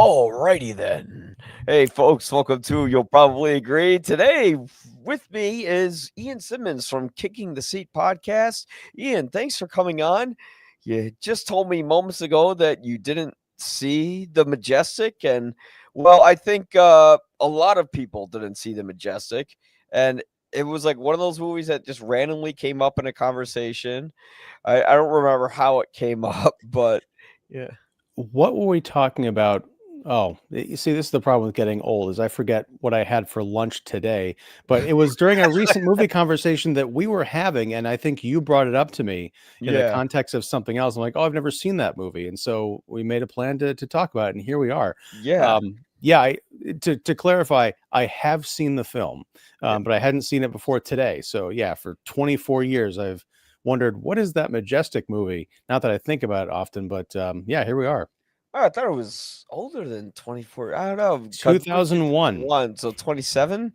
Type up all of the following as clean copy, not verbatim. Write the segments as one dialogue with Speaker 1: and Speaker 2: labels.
Speaker 1: Alrighty then. Hey folks, welcome to You'll Probably Agree. Today with me is Ian Simmons from Kicking the Seat podcast. Ian, thanks for coming on. You just told me moments ago that you didn't see the Majestic, and well, I think a lot of people didn't see the Majestic, and it was like one of those movies that just randomly came up in a conversation. I don't remember how it came up, but yeah.
Speaker 2: What were we talking about? Oh, you see, this is the problem with getting old is I forget what I had for lunch today. But it was during a recent movie conversation that we were having, and I think you brought it up to me in the
Speaker 1: Yeah.
Speaker 2: context of something else. I'm like, oh, I've never seen that movie, and so we made a plan to talk about it, and here we are.
Speaker 1: Yeah.
Speaker 2: Yeah, to clarify, I have seen the film, but I hadn't seen it before today. So yeah, for 24 years, I've wondered what is that Majestic movie. Not that I think about it often, but yeah, here we are.
Speaker 1: Oh, I thought it was older than 24. I don't know.
Speaker 2: 2001.
Speaker 1: 1, so 27?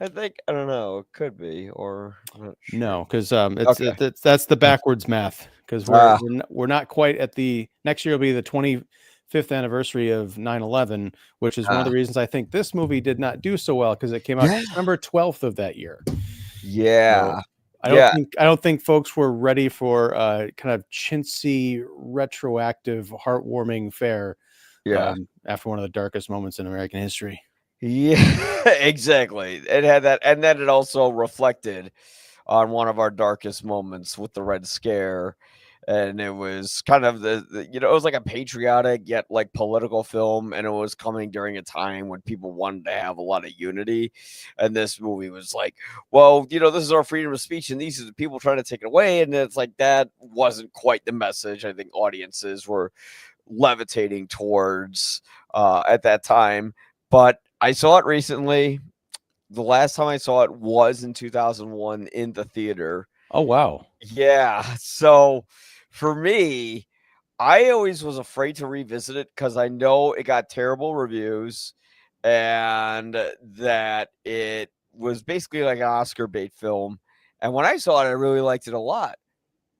Speaker 1: I think. I don't know. It could be, or I'm not sure.
Speaker 2: No, because
Speaker 1: Okay.
Speaker 2: that's the backwards math. Because
Speaker 1: Ah,
Speaker 2: we're not quite at the next year will be the 25th anniversary of 9/11, which is one of
Speaker 1: ah.
Speaker 2: the reasons I think this movie did not do so well because it came out
Speaker 1: Yeah.
Speaker 2: December 12th of that year. So
Speaker 1: Yeah.
Speaker 2: I don't
Speaker 1: Yeah.
Speaker 2: think folks were ready for kind of chintzy, retroactive, heartwarming fare
Speaker 1: Yeah.
Speaker 2: after one of the darkest moments in American history.
Speaker 1: Yeah. Exactly. It had that, and then it also reflected on one of our darkest moments with the Red Scare. And it was kind of it was like a patriotic yet like political film, and it was coming during a time when people wanted to have a lot of unity. And this movie was like, well, this is our freedom of speech, and these are the people trying to take it away. And it's like that wasn't quite the message I think audiences were levitating towards at that time. But I saw it recently. The last time I saw it was in 2001 in the theater.
Speaker 2: Oh wow.
Speaker 1: Yeah. So for me, I always was afraid to revisit it because I know it got terrible reviews and that it was basically like an Oscar bait film. And when I saw it, I really liked it a lot.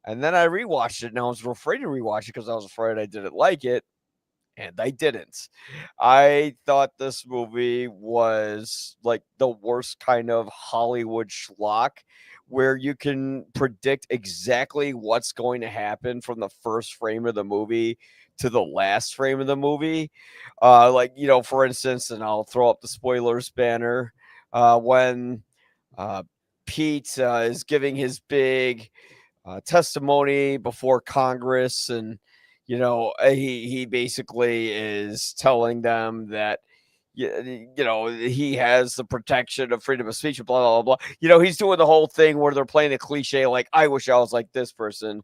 Speaker 1: And then I rewatched it and I was afraid to rewatch it because I was afraid I didn't like it. And I didn't. I thought this movie was like the worst kind of Hollywood schlock where you can predict exactly what's going to happen from the first frame of the movie to the last frame of the movie. For instance, and I'll throw up the spoilers banner when uh, Pete is giving his big testimony before Congress, and he basically is telling them that he has the protection of freedom of speech, blah blah blah. He's doing the whole thing where they're playing the cliche like, I wish I was like this person,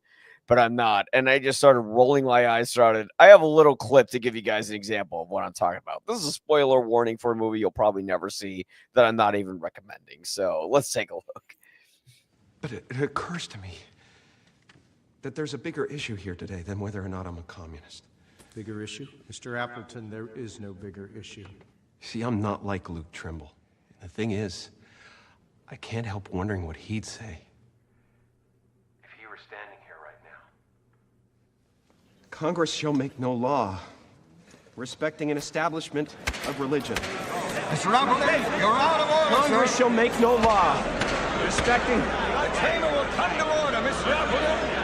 Speaker 1: but I'm not. And I just started rolling my eyes. I have a little clip to give you guys an example of what I'm talking about. This is a spoiler warning for a movie you'll probably never see that I'm not even recommending. So let's take a look.
Speaker 3: But it occurs to me that there's a bigger issue here today than whether or not I'm a communist.
Speaker 4: Bigger issue? Mr. Appleton, there is no bigger issue.
Speaker 3: See, I'm not like Luke Trimble. The thing is, I can't help wondering what he'd say if he were standing here right now. Congress shall make no law respecting an establishment of religion.
Speaker 5: Mr. Appleton, you're out of order,
Speaker 3: Congress shall make no law respecting...
Speaker 5: The chamber will come to order, Mr. Appleton.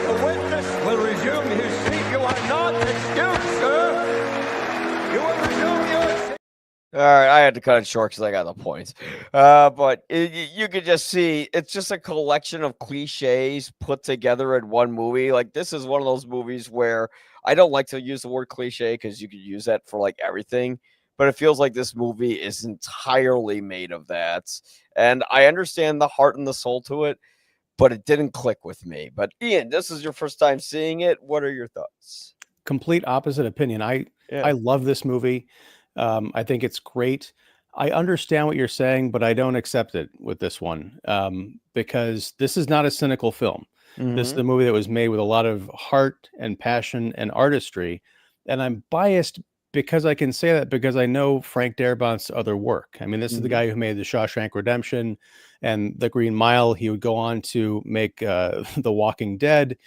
Speaker 5: The witness will resume his seat. You are not excused, sir. You will resume your seat.
Speaker 1: All right, I had to cut it short because I got the points. But you could just see it's just a collection of cliches put together in one movie. Like, this is one of those movies where I don't like to use the word cliche because you could use that for like everything. But it feels like this movie is entirely made of that. And I understand the heart and the soul to it, but it didn't click with me. But Ian, this is your first time seeing it. What are your thoughts?
Speaker 2: Complete opposite opinion. I love this movie. I think it's great. I understand what you're saying, but I don't accept it with this one because this is not a cynical film. This is
Speaker 1: Mhm.
Speaker 2: a movie that was made with a lot of heart and passion and artistry. And I'm biased because I can say that because I know Frank Darabont's other work. I mean, this is the
Speaker 1: Mhm.
Speaker 2: guy who made The Shawshank Redemption and The Green Mile. He would go on to make The Walking Dead.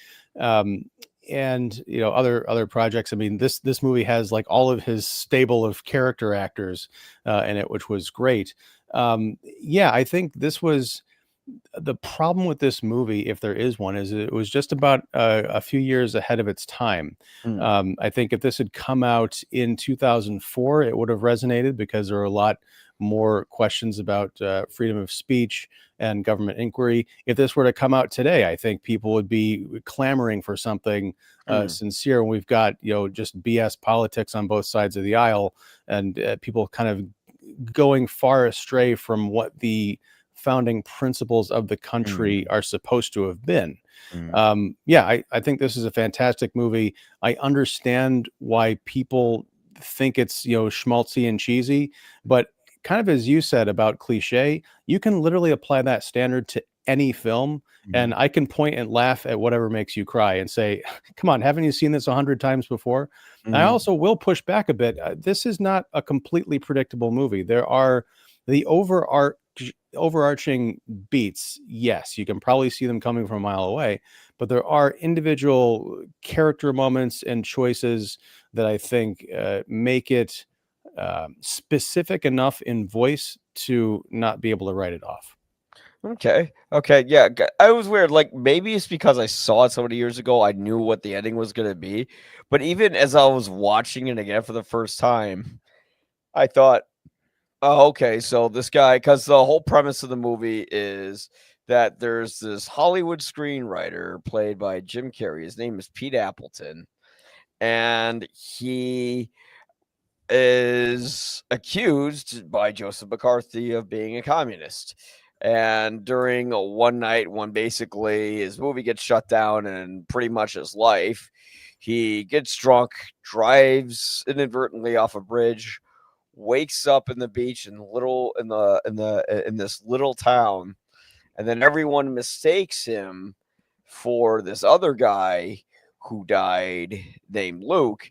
Speaker 2: and other projects. I mean, this movie has like all of his stable of character actors in it, which was great. Yeah, I think this was the problem with this movie, if there is one, is it was just about a few years ahead of its time.
Speaker 1: Mm,
Speaker 2: I think if this had come out in 2004, it would have resonated because there are a lot more questions about freedom of speech and government inquiry. If this were to come out today, I think people would be clamoring for something
Speaker 1: mm,
Speaker 2: sincere. And we've got just BS politics on both sides of the aisle, and people kind of going far astray from what the founding principles of the country
Speaker 1: mm,
Speaker 2: are supposed to have been.
Speaker 1: mm,
Speaker 2: Yeah, I think this is a fantastic movie. I understand why people think it's schmaltzy and cheesy, but kind of as you said about cliche, you can literally apply that standard to any film, and
Speaker 1: mm,
Speaker 2: I can point and laugh at whatever makes you cry and say, "Come on, haven't you seen this 100 times before?" And I
Speaker 1: mm,
Speaker 2: also will push back a bit. This is not a completely predictable movie. There are the overarching beats. Yes, you can probably see them coming from a mile away, but there are individual character moments and choices that I think make it specific enough in voice to not be able to write it off.
Speaker 1: Okay. Okay. Yeah. I was weird. Like maybe it's because I saw it so many years ago. I knew what the ending was gonna be. But even as I was watching it again for the first time, I thought, oh, okay. So this guy, because the whole premise of the movie is that there's this Hollywood screenwriter played by Jim Carrey. His name is Pete Appleton, and he is accused by Joseph McCarthy of being a communist. And during one night when basically his movie gets shut down and pretty much his life, he gets drunk, drives inadvertently off a bridge, wakes up in the beach in this little town, and then everyone mistakes him for this other guy who died named Luke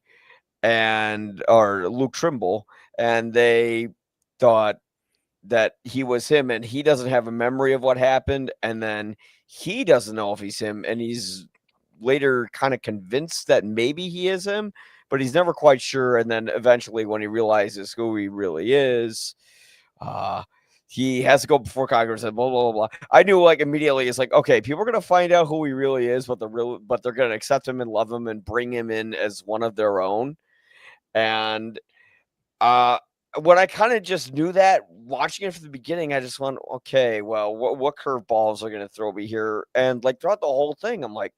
Speaker 1: and or Luke Trimble, and they thought that he was him, and he doesn't have a memory of what happened, and then he doesn't know if he's him, and he's later kind of convinced that maybe he is him, but he's never quite sure. And then eventually, when he realizes who he really is, uh, he has to go before Congress and blah blah blah. I knew like immediately it's like, okay, people are gonna find out who he really is, but they're gonna accept him and love him and bring him in as one of their own. And uh, when I kind of just knew that watching it from the beginning, I just went, okay, well, what curveballs are going to throw me here? And like throughout the whole thing, I'm like,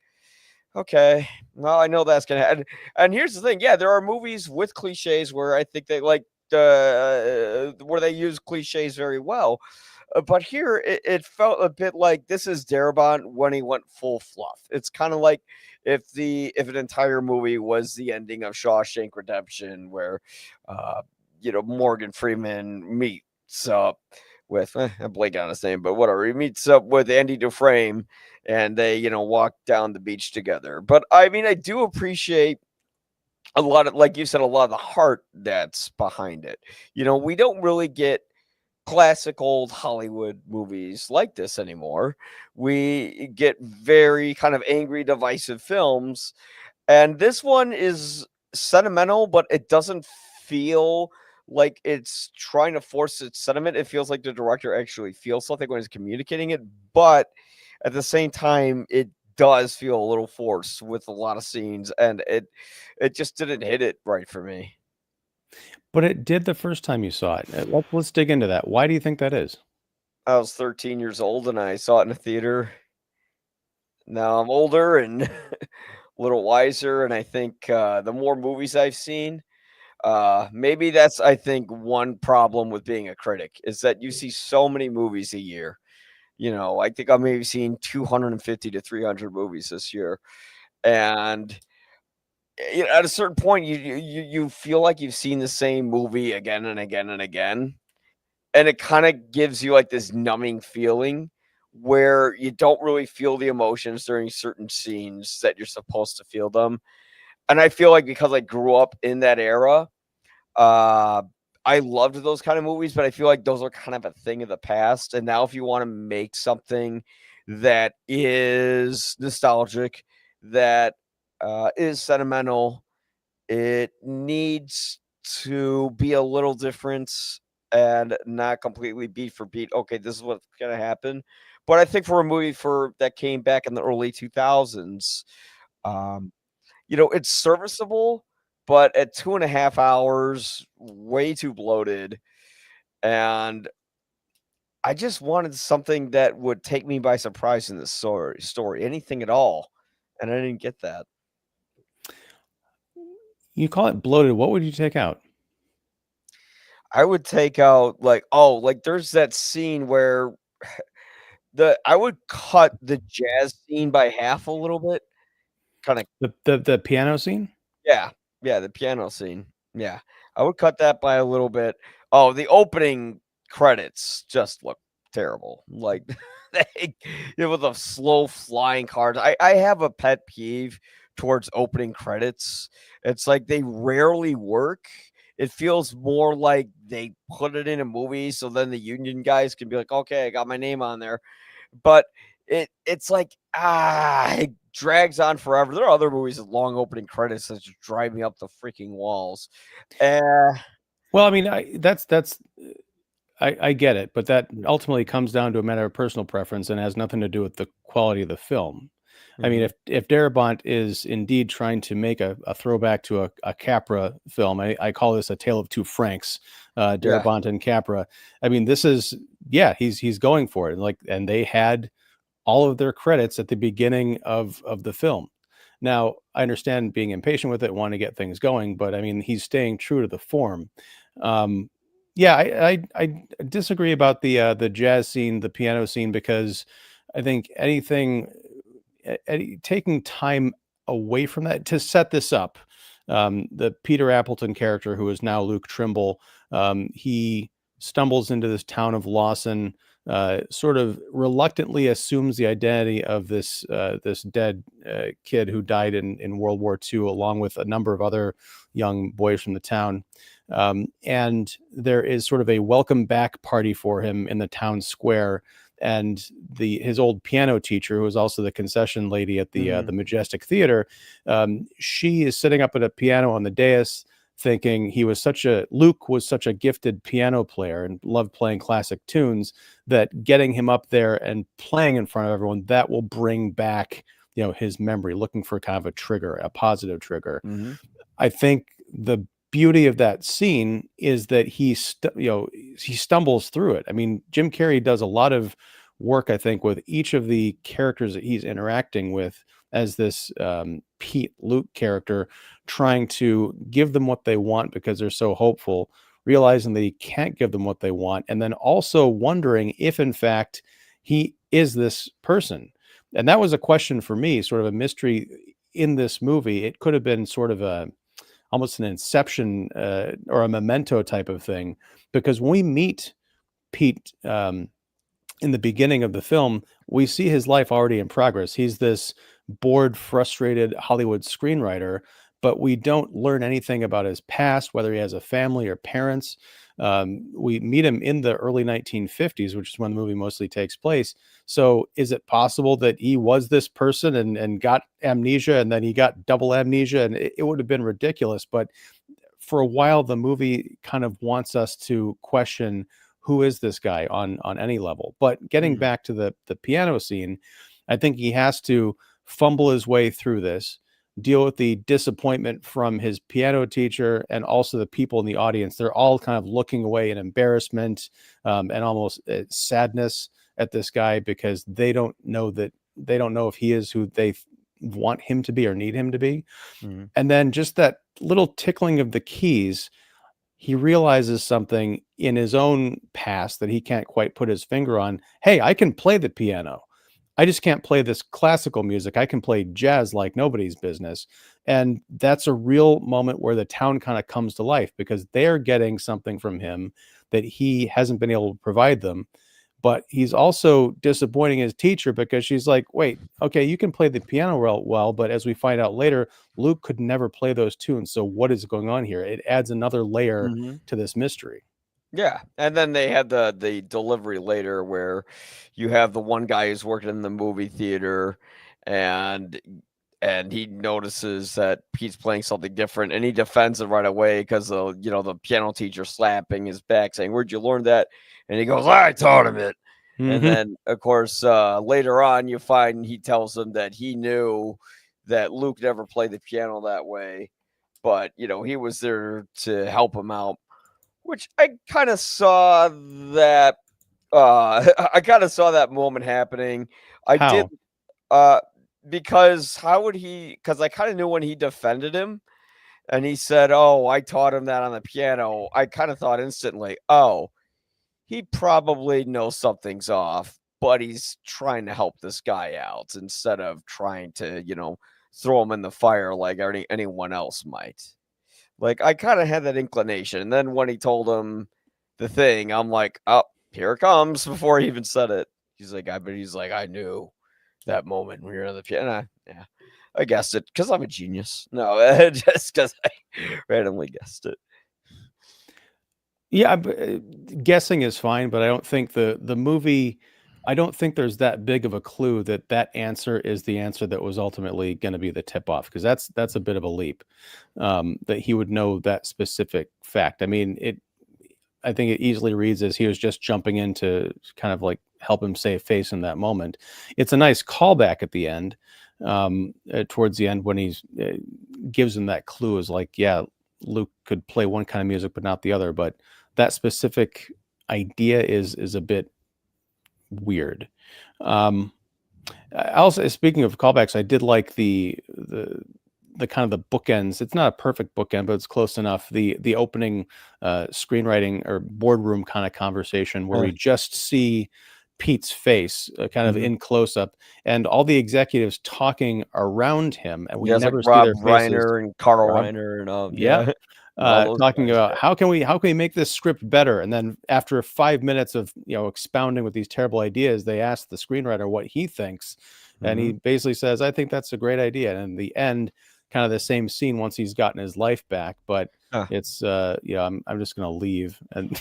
Speaker 1: okay, well, I know that's going to happen. And here's the thing. Yeah, there are movies with cliches where I think they like, where they use cliches very well. But here it felt a bit like this is Darabont when he went full fluff. It's kind of like if an entire movie was the ending of Shawshank Redemption, where Morgan Freeman meets up with I'm blanking on his name, but whatever. He meets up with Andy Dufresne, and they walk down the beach together. But I mean, I do appreciate a lot of, like you said, a lot of the heart that's behind it. We don't really get classic old Hollywood movies like this anymore. We get very kind of angry, divisive films, and this one is sentimental, but it doesn't feel like it's trying to force its sentiment. It feels like the director actually feels something when he's communicating it, but at the same time, it does feel a little forced with a lot of scenes, and it just didn't hit it right for me.
Speaker 2: But it did the first time you saw it. Let's dig into that. Why do you think that is?
Speaker 1: I was 13 years old and I saw it in a theater. Now I'm older and a little wiser, and I think the more movies I've seen, maybe that's, I think, one problem with being a critic is that you see so many movies a year. I think I'm maybe seeing 250 to 300 movies this year, and at a certain point, you feel like you've seen the same movie again and again and again, and it kind of gives you like this numbing feeling where you don't really feel the emotions during certain scenes that you're supposed to feel them. And I feel like because I grew up in that era, uh, I loved those kind of movies, but I feel like those are kind of a thing of the past. And now, if you want to make something that is nostalgic, that is sentimental. It needs to be a little different and not completely beat for beat. Okay, this is what's gonna happen. But I think for a movie that came back in the early 2000s, um, it's serviceable, but at 2.5 hours, way too bloated. And I just wanted something that would take me by surprise in this story, anything at all. And I didn't get that.
Speaker 2: You call it bloated. What would you take out?
Speaker 1: I would take out like there's that scene where I would cut the jazz scene by half a little bit. Kind of
Speaker 2: The piano scene?
Speaker 1: Yeah. Yeah, the piano scene. Yeah. I would cut that by a little bit. Oh, the opening credits just look terrible. Like with the slow flying cars. I have a pet peeve towards opening credits. It's like they rarely work. It feels more like they put it in a movie so then the union guys can be like, okay, I got my name on there. But it's like, it drags on forever. There are other movies with long opening credits that just drive me up the freaking walls.
Speaker 2: Well, I mean, I get it, but that ultimately comes down to a matter of personal preference and has nothing to do with the quality of the film. I mean, if Darabont is indeed trying to make a throwback to a Capra film, I call this a tale of two Franks,
Speaker 1: Yeah.
Speaker 2: Darabont and Capra. I mean, this is he's going for it. And they had all of their credits at the beginning of the film. Now, I understand being impatient with it, want to get things going, but I mean, he's staying true to the form. I disagree about the jazz scene, the piano scene, because I think taking time away from that to set this up, the Peter Appleton character, who is now Luke Trimble, he stumbles into this town of Lawson, sort of reluctantly assumes the identity of this dead kid who died in World War II, along with a number of other young boys from the town. And there is sort of a welcome back party for him in the town square. And his old piano teacher, who is also the concession lady at the Majestic Theater, she is sitting up at a piano on the dais, thinking Luke was such a gifted piano player and loved playing classic tunes, that getting him up there and playing in front of everyone, that will bring back, his memory, looking for kind of a positive trigger. I think the beauty of that scene is that he stumbles through it. I mean, Jim Carrey does a lot of work, I think, with each of the characters that he's interacting with as this Pete Luke character, trying to give them what they want because they're so hopeful, realizing that he can't give them what they want, and then also wondering if in fact he is this person. And that was a question for me, sort of a mystery in this movie. It could have been sort of almost an Inception or a Memento type of thing, because when we meet Pete in the beginning of the film, we see his life already in progress. He's this bored, frustrated Hollywood screenwriter, but we don't learn anything about his past, whether he has a family or parents. We meet him in the early 1950s, which is when the movie mostly takes place. So is it possible that he was this person and got amnesia, and then he got double amnesia? And it would have been ridiculous. But for a while, the movie kind of wants us to question, who is this guy on any level? But getting back to the piano scene, I think he has to fumble his way through this, deal with the disappointment from his piano teacher and also the people in the audience. They're all kind of looking away in embarrassment and almost sadness at this guy, because they don't know if he is who they want him to be or need him to be. And then just that little tickling of the keys, he realizes something in his own past that he can't quite put his finger on. Hey, I can play the piano. I just can't play this classical music. I can play jazz like nobody's business. And that's a real moment where the town kind of comes to life, because they're getting something from him that he hasn't been able to provide them. But he's also disappointing his teacher, because she's like, wait, okay, you can play the piano well, but as we find out later, Luke could never play those tunes. So what is going on here? It adds another layer to this mystery.
Speaker 1: Yeah, and then they had the delivery later where you have the one guy who's working in the movie theater, and and he notices that Pete's playing something different, and he defends it right away because the piano teacher slapping his back, saying, "Where'd you learn that?" And he goes, "I taught him it." And
Speaker 2: Mhm.
Speaker 1: then, of course, later on, you find he tells him that he knew that Luke never played the piano that way, but he was there to help him out, which I kind of saw that. I kind of saw that moment happening. I did,
Speaker 2: How?
Speaker 1: uh, because how would he? Because I kind of knew when he defended him, and he said, "Oh, I taught him that on the piano." I kind of thought instantly, "Oh, he probably knows something's off, but he's trying to help this guy out instead of trying to, throw him in the fire like anyone else might." Like, I kind of had that inclination. And then when he told him the thing, I'm like, "Oh, here it comes," before he even said it. He's like, "I knew that moment when you're on the piano." Yeah, I guessed it because I'm a genius. No, just because I randomly guessed it.
Speaker 2: Yeah, guessing is fine, but I don't think the movie. I don't think there's that big of a clue that that answer is the answer that was ultimately going to be the tip off, because that's a bit of a leap, that he would know that specific fact. I mean, I think it easily reads as he was just jumping in to kind of like help him save face in that moment. It's a nice callback at the end, towards the end when he's gives him that clue, is like, yeah, Luke could play one kind of music but not the other. But that specific idea is a bit weird. Um, I also, speaking of callbacks, I did like the kind of the bookends. It's not a perfect bookend, but it's close enough. The opening screenwriting or boardroom kind of conversation where
Speaker 1: Uh,
Speaker 2: we just see Pete's face, kind of
Speaker 1: mhm.
Speaker 2: in close up, and all the executives talking around him, and we
Speaker 1: Yeah, it's like
Speaker 2: never see
Speaker 1: Rob
Speaker 2: their faces.
Speaker 1: Reiner and Carl
Speaker 2: Rob,
Speaker 1: Reiner and,
Speaker 2: yeah,
Speaker 1: yeah, and all those
Speaker 2: talking
Speaker 1: guys,
Speaker 2: about
Speaker 1: yeah.
Speaker 2: how can we make this script better, and then after 5 minutes of expounding with these terrible ideas, they ask the screenwriter what he thinks, and he
Speaker 1: Mhm.
Speaker 2: basically says, "I think that's a great idea." And in the end, kind of the same scene once he's gotten his life back, but
Speaker 1: Huh.
Speaker 2: it's I'm just gonna leave and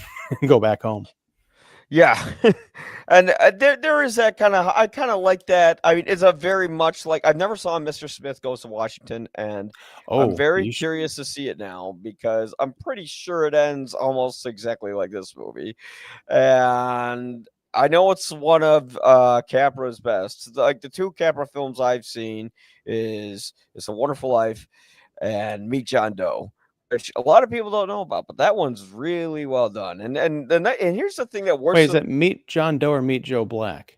Speaker 2: go back home.
Speaker 1: Yeah. And, there is that I kinda like that. I mean, it's a very much like I've never saw Mr. Smith Goes to Washington, and I'm
Speaker 2: Oh,
Speaker 1: very
Speaker 2: you sh-
Speaker 1: curious to see it now because I'm pretty sure it ends almost exactly like this movie. And I know it's one of, Capra's best. Like, the 2 Capra films I've seen is It's a Wonderful Life and Meet John Doe, which a lot of people don't know about, but that one's really well done. And here's the thing that
Speaker 2: Wait,
Speaker 1: works
Speaker 2: is
Speaker 1: than
Speaker 2: that Meet John Doe or Meet Joe Black?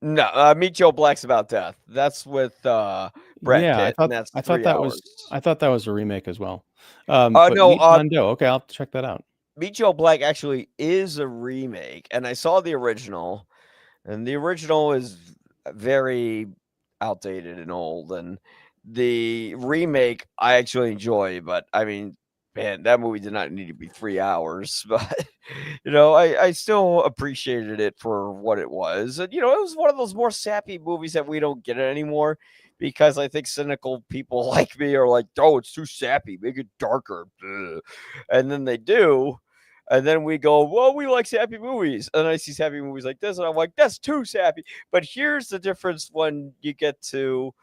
Speaker 1: no, Meet Joe Black's about death. That's with Brad
Speaker 2: Yeah,
Speaker 1: Pitt, and that's
Speaker 2: I thought
Speaker 1: 3
Speaker 2: that was
Speaker 1: hours.
Speaker 2: I thought that was a remake as well. But
Speaker 1: No,
Speaker 2: Meet John Doe, okay, I'll have to check that out.
Speaker 1: Meet Joe Black actually is a remake, and I saw the original, and the original is very outdated and old, and the remake I actually enjoy, but I mean, man, that movie did not need to be 3 hours, but, I still appreciated it for what it was, and, it was one of those more sappy movies that we don't get anymore because I think cynical people like me are like, "Oh, it's too sappy, make it darker." Ugh." And then they do, and then we go, "Well, we like sappy movies." And I see sappy movies like this, and I'm like, "That's too sappy." But here's the difference when you get to,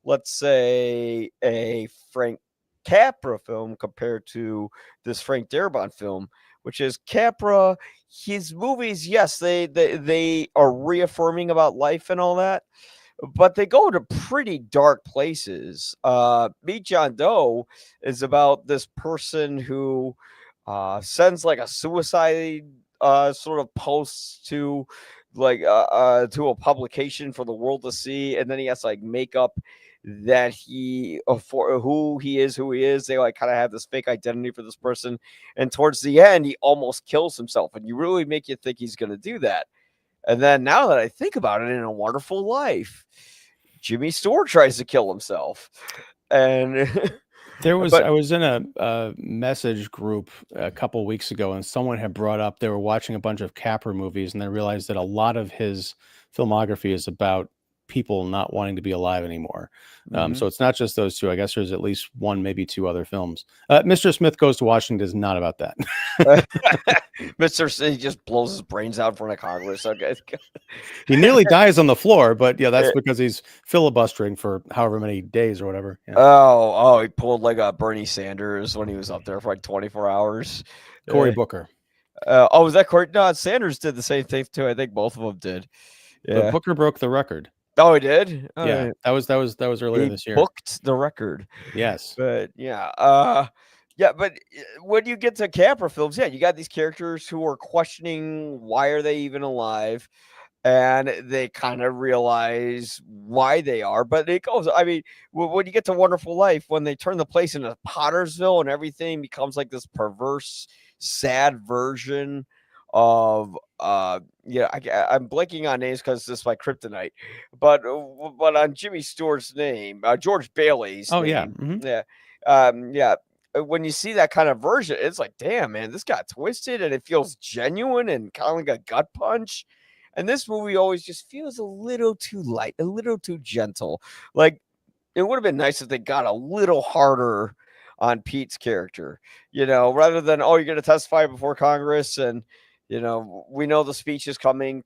Speaker 1: let's say, a Frank Capra film compared to this Frank Darabont film, which is Capra. His movies, yes, they are reaffirming about life and all that, but they go to pretty dark places. Meet John Doe is about this person who sends like a suicide sort of post to to a publication for the world to see, and then he has to like make up that he for who he is. They like kind of have this fake identity for this person, and towards the end, he almost kills himself, and you really make you think he's going to do that. And then now that I think about it, in A Wonderful Life, Jimmy Stewart tries to kill himself, and but
Speaker 2: I was in a message group a couple weeks ago, and someone had brought up they were watching a bunch of Capra movies, and they realized that a lot of his filmography is about people not wanting to be alive anymore.
Speaker 1: Mhm.
Speaker 2: So it's not just those two. I guess there's at least one, maybe two other films. Mr. Smith Goes to Washington is not about that.
Speaker 1: Mr. C just blows his brains out in front of Congress. Okay.
Speaker 2: He nearly dies on the floor, but yeah, that's because he's filibustering for however many days or whatever. Yeah.
Speaker 1: Oh, he pulled like a Bernie Sanders when he was up there for like 24 hours.
Speaker 2: Cory Booker.
Speaker 1: Was that Cory? No, Sanders did the same thing too. I think both of them did.
Speaker 2: But
Speaker 1: Yeah.
Speaker 2: Booker broke the record.
Speaker 1: Oh, he did.
Speaker 2: Yeah, that was earlier
Speaker 1: He
Speaker 2: this year.
Speaker 1: booked the record.
Speaker 2: Yes.
Speaker 1: But yeah, yeah, but when you get to Capra films, yeah, you got these characters who are questioning why are they even alive, and they kind of realize why they are. But it goes, I mean, when you get to Wonderful Life, when they turn the place into Pottersville and everything becomes like this perverse, sad version of yeah, I'm blanking on names because this is my kryptonite, but on Jimmy Stewart's name, George Bailey's
Speaker 2: Oh,
Speaker 1: name,
Speaker 2: yeah. Mhm.
Speaker 1: yeah, yeah. When you see that kind of version, it's like, damn, man, this got twisted and it feels genuine and kind of like a gut punch. And this movie always just feels a little too light, a little too gentle. Like it would have been nice if they got a little harder on Pete's character, rather than, oh, you're going to testify before Congress and, we know the speech is coming.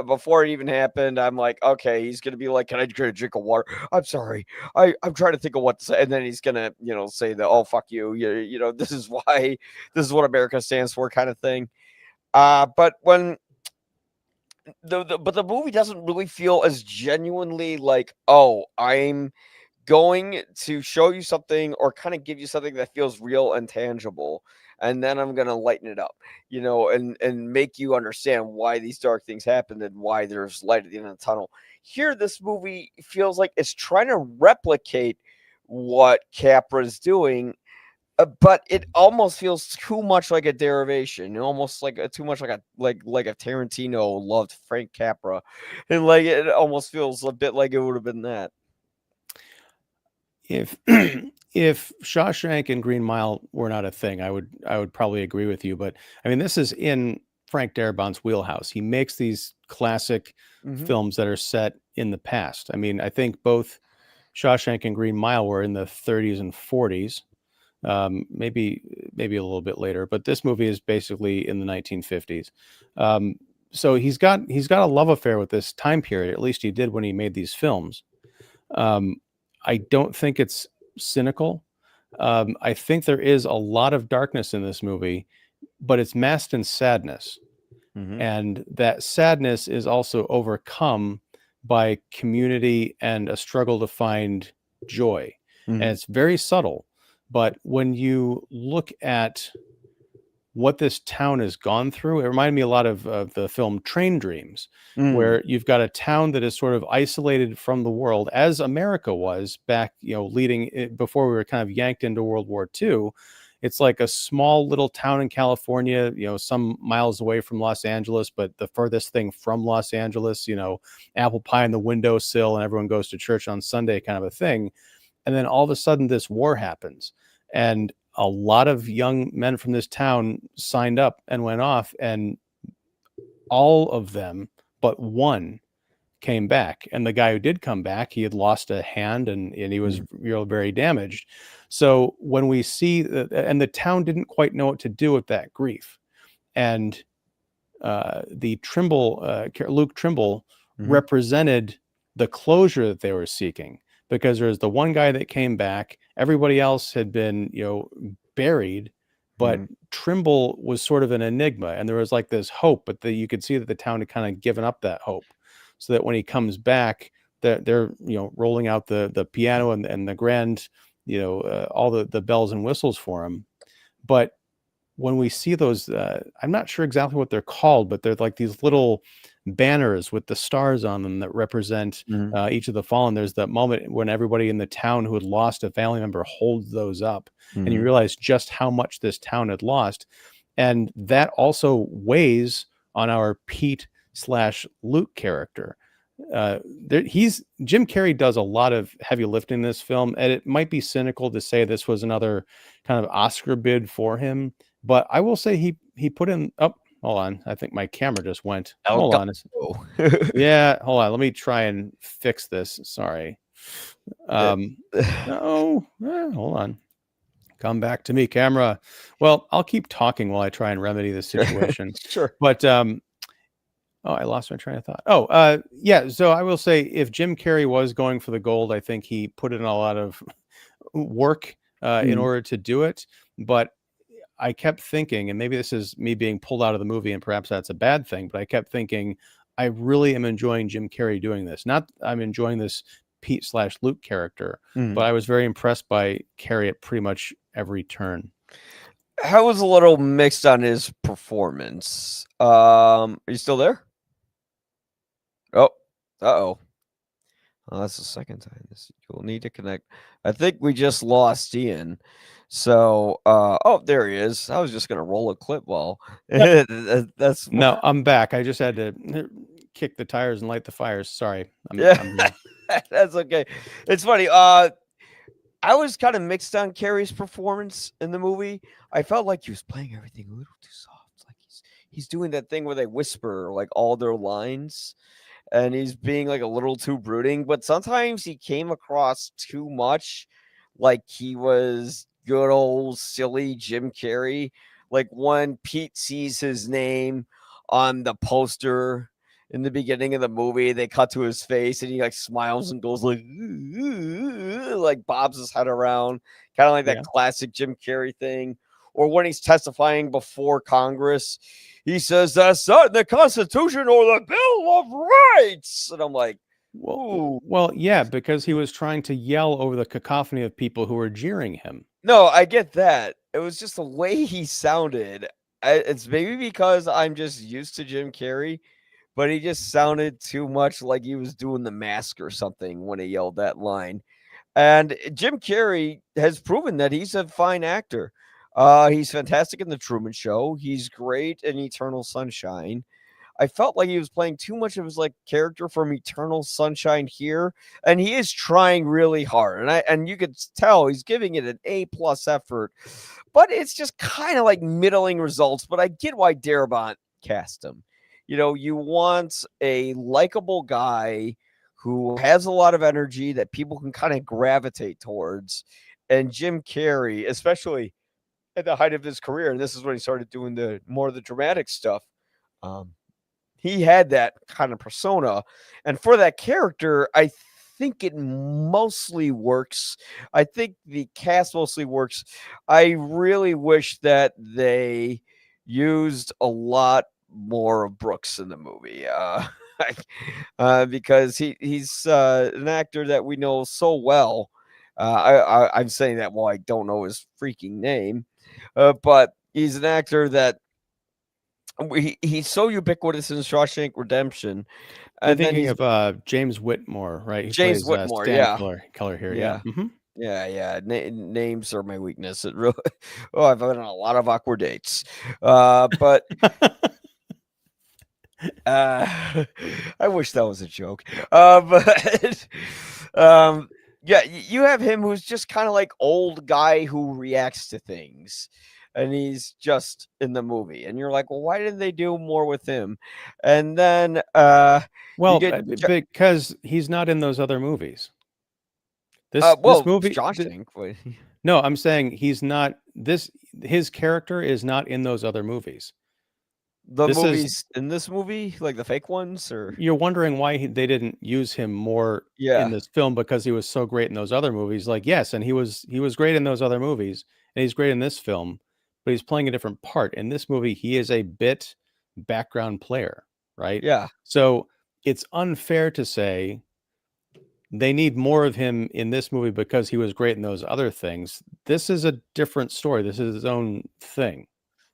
Speaker 1: Before it even happened, I'm like, okay, he's gonna be like, "Can I get a drink of water?" I'm sorry, I'm trying to think of what to say, and then he's gonna, say the, "Oh, fuck you," this is why, this is what America stands for, kind of thing. But when the movie doesn't really feel as genuinely like, oh, I'm going to show you something or kind of give you something that feels real and tangible, and then I'm going to lighten it up, and make you understand why these dark things happened and why there's light at the end of the tunnel. Here, this movie feels like it's trying to replicate what Capra's doing, but it almost feels too much like a derivation, almost like too much like a Tarantino loved Frank Capra, and like it almost feels a bit like it would have been that.
Speaker 2: If if Shawshank and Green Mile were not a thing, I would probably agree with you. But I mean, this is in Frank Darabont's wheelhouse. He makes these classic films that are set in the past. I mean, I think both Shawshank and Green Mile were in the 30s and 40s, maybe a little bit later. But this movie is basically in the 1950s. So he's got a love affair with this time period. At least he did when he made these films. I don't think it's cynical. I think there is a lot of darkness in this movie, but it's masked in sadness. And that sadness is also overcome by community and a struggle to find joy. And it's very subtle. But when you look at what this town has gone through, it reminded me a lot of the film Train Dreams, where you've got a town that is sort of isolated from the world, as America was back, leading before we were kind of yanked into World War II. It's like a small little town in California, some miles away from Los Angeles, but the furthest thing from Los Angeles, apple pie in the windowsill and everyone goes to church on Sunday kind of a thing. And then all of a sudden this war happens. And a lot of young men from this town signed up and went off, and all of them but one came back. And the guy who did come back, he had lost a hand and he was very damaged. So when we see that, and the town didn't quite know what to do with that grief. And the Trimble, Luke Trimble, represented the closure that they were seeking, because there's the one guy that came back. Everybody else had been, buried, but Trimble was sort of an enigma, and there was like this hope, but you could see that the town had kind of given up that hope, so that when he comes back, they're rolling out the piano and the grand, all the bells and whistles for him. But when we see those, I'm not sure exactly what they're called, but they're like these little banners with the stars on them that represent each of the fallen. There's that moment when everybody in the town who had lost a family member holds those up, and you realize just how much this town had lost. And that also weighs on our Pete/Luke character. Jim Carrey does a lot of heavy lifting in this film, and it might be cynical to say this was another kind of Oscar bid for him, but I will say he put in. Oh, hold on. I think my camera just went.
Speaker 1: El
Speaker 2: Hold on.
Speaker 1: Gato.
Speaker 2: Yeah, hold on. Let me try and fix this. Sorry. No, hold on. Come back to me, camera. Well, I'll keep talking while I try and remedy this situation.
Speaker 1: Sure.
Speaker 2: But oh, I lost my train of thought. Oh, yeah. So I will say, if Jim Carrey was going for the gold, I think he put in a lot of work in order to do it. But I kept thinking, and maybe this is me being pulled out of the movie, and perhaps that's a bad thing, but I kept thinking, I really am enjoying Jim Carrey doing this. Not I'm enjoying this Pete/Luke character, but I was very impressed by Carrey at pretty much every turn.
Speaker 1: I was a little mixed on his performance. Are you still there? Oh, uh-oh. Oh, that's the second time. You'll need to connect. I think we just lost Ian. So, oh, there he is. I was just gonna roll a clip while that's
Speaker 2: No, I'm back. I just had to kick the tires and light the fires. Sorry. I'm
Speaker 1: yeah, that's okay. It's funny. I was kind of mixed on Carrey's performance in the movie. I felt like he was playing everything a little too soft. Like he's doing that thing where they whisper like all their lines, and he's being like a little too brooding. But sometimes he came across too much like he was good old silly Jim Carrey. Like when Pete sees his name on the poster in the beginning of the movie, they cut to his face and he like smiles and goes like bobs his head around, kind of like that classic Jim Carrey thing. Or when he's testifying before Congress, he says that's not in the Constitution or the Bill of Rights. And I'm like,
Speaker 2: well, yeah, because he was trying to yell over the cacophony of people who were jeering him.
Speaker 1: No, I get that. It was just the way he sounded. It's maybe because I'm just used to Jim Carrey, but he just sounded too much like he was doing The Mask or something when he yelled that line. And Jim Carrey has proven that he's a fine actor. He's fantastic in The Truman Show. He's great in Eternal Sunshine. I felt like he was playing too much of his like character from Eternal Sunshine here, and he is trying really hard. And you could tell he's giving it an A+ effort, but it's just kind of like middling results. But I get why Darabont cast him. You know, you want a likable guy who has a lot of energy that people can kind of gravitate towards. And Jim Carrey, especially at the height of his career, and this is when he started doing the more of the dramatic stuff. He had that kind of persona, and for that character, I think it mostly works. I think the cast mostly works. I really wish that they used a lot more of Brooks in the movie, because he's an actor that we know so well. I'm saying that while I don't know his freaking name, but he's an actor that he's so ubiquitous in Shawshank Redemption.
Speaker 2: And then thinking of James Whitmore, right? He
Speaker 1: James
Speaker 2: plays,
Speaker 1: Whitmore,
Speaker 2: Stan Keller here.
Speaker 1: yeah.
Speaker 2: Mm-hmm.
Speaker 1: Yeah. Names are my weakness. It really. Oh, I've been on a lot of awkward dates, but I wish that was a joke. But yeah, you have him who's just kind of like old guy who reacts to things. And he's just in the movie, and you're like, well, why didn't they do more with him? And then,
Speaker 2: because he's not in those other movies. This movie,
Speaker 1: Shawshank.
Speaker 2: No, I'm saying he's not. His character is not in those other movies.
Speaker 1: In this movie, like the fake ones, or
Speaker 2: you're wondering why they didn't use him more in this film because he was so great in those other movies. Like, yes, and he was great in those other movies, and he's great in this film. But he's playing a different part. In this movie, he is a bit background player, right?
Speaker 1: Yeah.
Speaker 2: So it's unfair to say they need more of him in this movie because he was great in those other things. This is a different story. This is his own thing.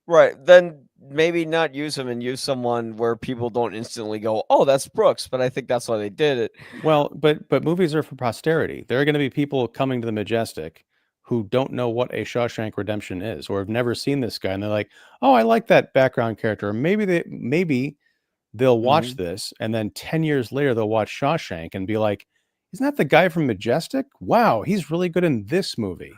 Speaker 1: Right. Then maybe not use him and use someone where people don't instantly go, oh, that's Brooks. But I think that's why they did it.
Speaker 2: Well, but movies are for posterity. There are going to be people coming to the Majestic who don't know what a Shawshank Redemption is, or have never seen this guy, and they're like, "Oh, I like that background character." Or maybe they'll watch this, and then 10 years later they'll watch Shawshank and be like, isn't that the guy from Majestic? Wow, he's really good in this movie.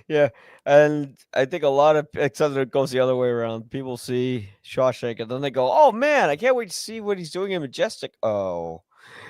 Speaker 1: Yeah, and I think a lot of except it goes the other way around. People see Shawshank and then they go, "Oh man, I can't wait to see what he's doing in Majestic." Oh,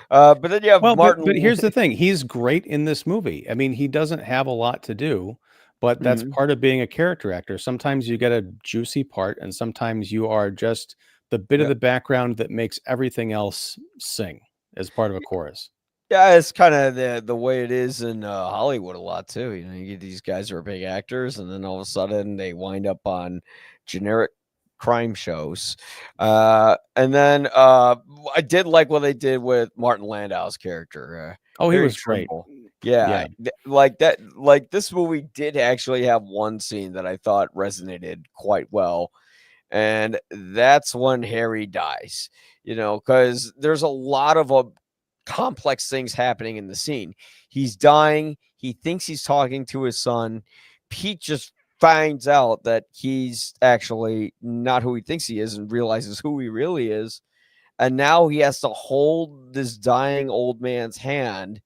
Speaker 1: but then you have
Speaker 2: Well, but
Speaker 1: Martin.
Speaker 2: here's the thing, he's great in this movie. I mean, he doesn't have a lot to do, but that's
Speaker 1: Mhm.
Speaker 2: part of being a character actor. Sometimes you get a juicy part, and sometimes you are just the bit of
Speaker 1: Yeah,
Speaker 2: the background that makes everything else sing as part of a chorus.
Speaker 1: yeah, it's kind of the way it is in Hollywood a lot too. You know, you get these guys who are big actors, and then all of a sudden they wind up on generic crime shows. And then I did like what they did with Martin Landau's character,
Speaker 2: Oh, he
Speaker 1: Harry
Speaker 2: was great.
Speaker 1: Trimble. Yeah,
Speaker 2: Yeah.
Speaker 1: like that. Like this movie did actually have one scene that I thought resonated quite well, and that's when Harry dies. You know, because there's a lot of complex things happening in the scene. He's dying. He thinks he's talking to his son. Pete just finds out that he's actually not who he thinks he is and realizes who he really is. And now he has to hold this dying old man's hand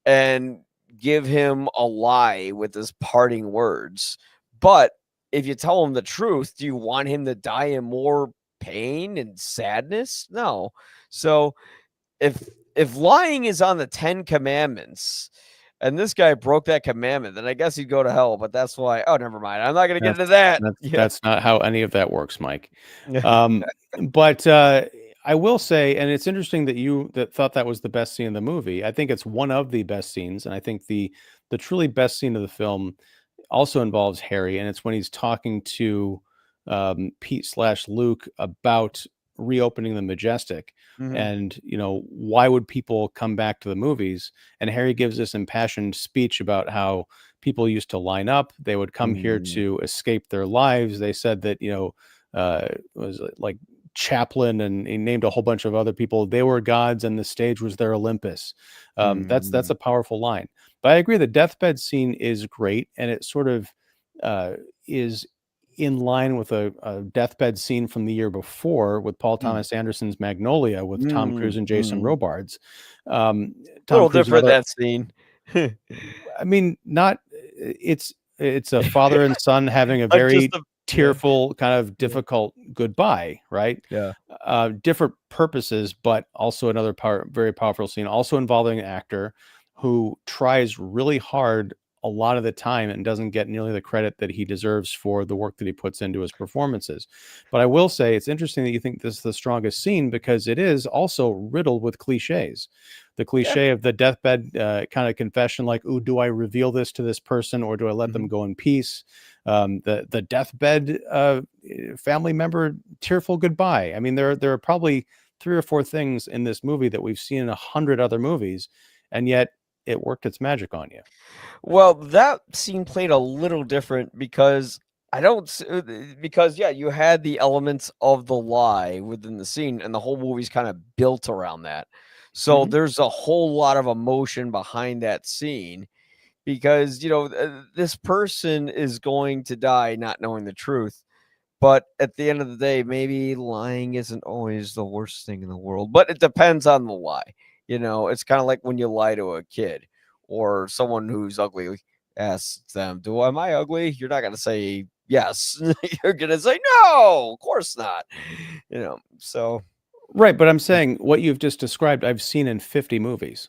Speaker 1: and give him a lie with his parting words. But if you tell him the truth, do you want him to die in more pain and sadness? No. So if lying is on the 10 commandments and this guy broke that commandment, then I guess he'd go to hell. But that's why, oh, never mind. I'm not going to get
Speaker 2: That's
Speaker 1: into that.
Speaker 2: that's
Speaker 1: Yeah.
Speaker 2: that's not how any of that works, Mike.
Speaker 1: Yeah.
Speaker 2: Um, but I will say, and it's interesting that you that thought that was the best scene in the movie. I think it's one of the best scenes, and I think the truly best scene of the film also involves Harry, and it's when he's talking to Pete slash Luke about reopening the Majestic.
Speaker 1: Mhm.
Speaker 2: And why would people come back to the movies? And Harry gives this impassioned speech about how people used to line up, they would come here
Speaker 1: Mhm.
Speaker 2: to escape their lives. They said that was it like Chaplin, and he named a whole bunch of other people, they were gods and the stage was their Olympus. That's
Speaker 1: Mhm.
Speaker 2: a powerful line. But I agree, the deathbed scene is great, and it sort of is in line with a deathbed scene from the year before with Paul
Speaker 1: Mm.
Speaker 2: Thomas Anderson's Magnolia with Tom Cruise and Jason
Speaker 1: Mhm.
Speaker 2: Robards. Um, Tom
Speaker 1: Little
Speaker 2: Cruise,
Speaker 1: different
Speaker 2: another.
Speaker 1: that scene.
Speaker 2: I mean, not. It's a father and son having a
Speaker 1: Just
Speaker 2: very
Speaker 1: the yeah,
Speaker 2: tearful, kind of
Speaker 1: yeah,
Speaker 2: difficult goodbye, right?
Speaker 1: yeah.
Speaker 2: Different purposes, but also another very powerful scene, also involving an actor who tries really hard a lot of the time and doesn't get nearly the credit that he deserves for the work that he puts into his performances. But I will say it's interesting that you think this is the strongest scene, because it is also riddled with cliches. The
Speaker 1: Yeah.
Speaker 2: cliche of the deathbed kind of confession, like, "Ooh, do I reveal this to this person or do I let them
Speaker 1: Mhm.
Speaker 2: go in peace?" The deathbed family member tearful goodbye. I mean, there are probably three or four things in this movie that we've seen in 100 other movies, and yet it worked its magic on you.
Speaker 1: Well, that scene played a little different because I don't because yeah, you had the elements of the lie within the scene and the whole movie's kind of built around that. So
Speaker 2: Hmm.
Speaker 1: there's a whole lot of emotion behind that scene because, this person is going to die not knowing the truth. But at the end of the day, maybe lying isn't always the worst thing in the world, but it depends on the lie. It's kind of like when you lie to a kid or someone who's ugly asks them, "Do am I ugly?" You're not going to say yes. You're going to say, "No, of course not." So
Speaker 2: Right, but I'm saying what you've just described, I've seen in 50 movies,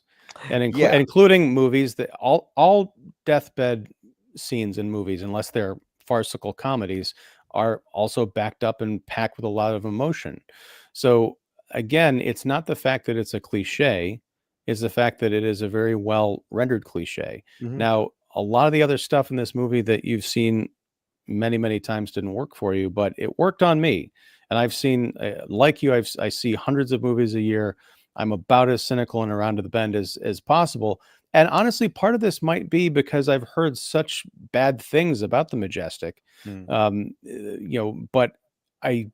Speaker 2: and
Speaker 1: yeah.
Speaker 2: including movies that all deathbed scenes in movies, unless they're farcical comedies, are also backed up and packed with a lot of emotion. So again, it's not the fact that it's a cliche, it's the fact that it is a very well rendered cliche.
Speaker 1: Mhm.
Speaker 2: Now, a lot of the other stuff in this movie that you've seen many, many times didn't work for you, but it worked on me. And I've seen, like you, I see hundreds of movies a year. I'm about as cynical and around to the bend as possible. And honestly, part of this might be because I've heard such bad things about the Majestic.
Speaker 1: Mm.
Speaker 2: But I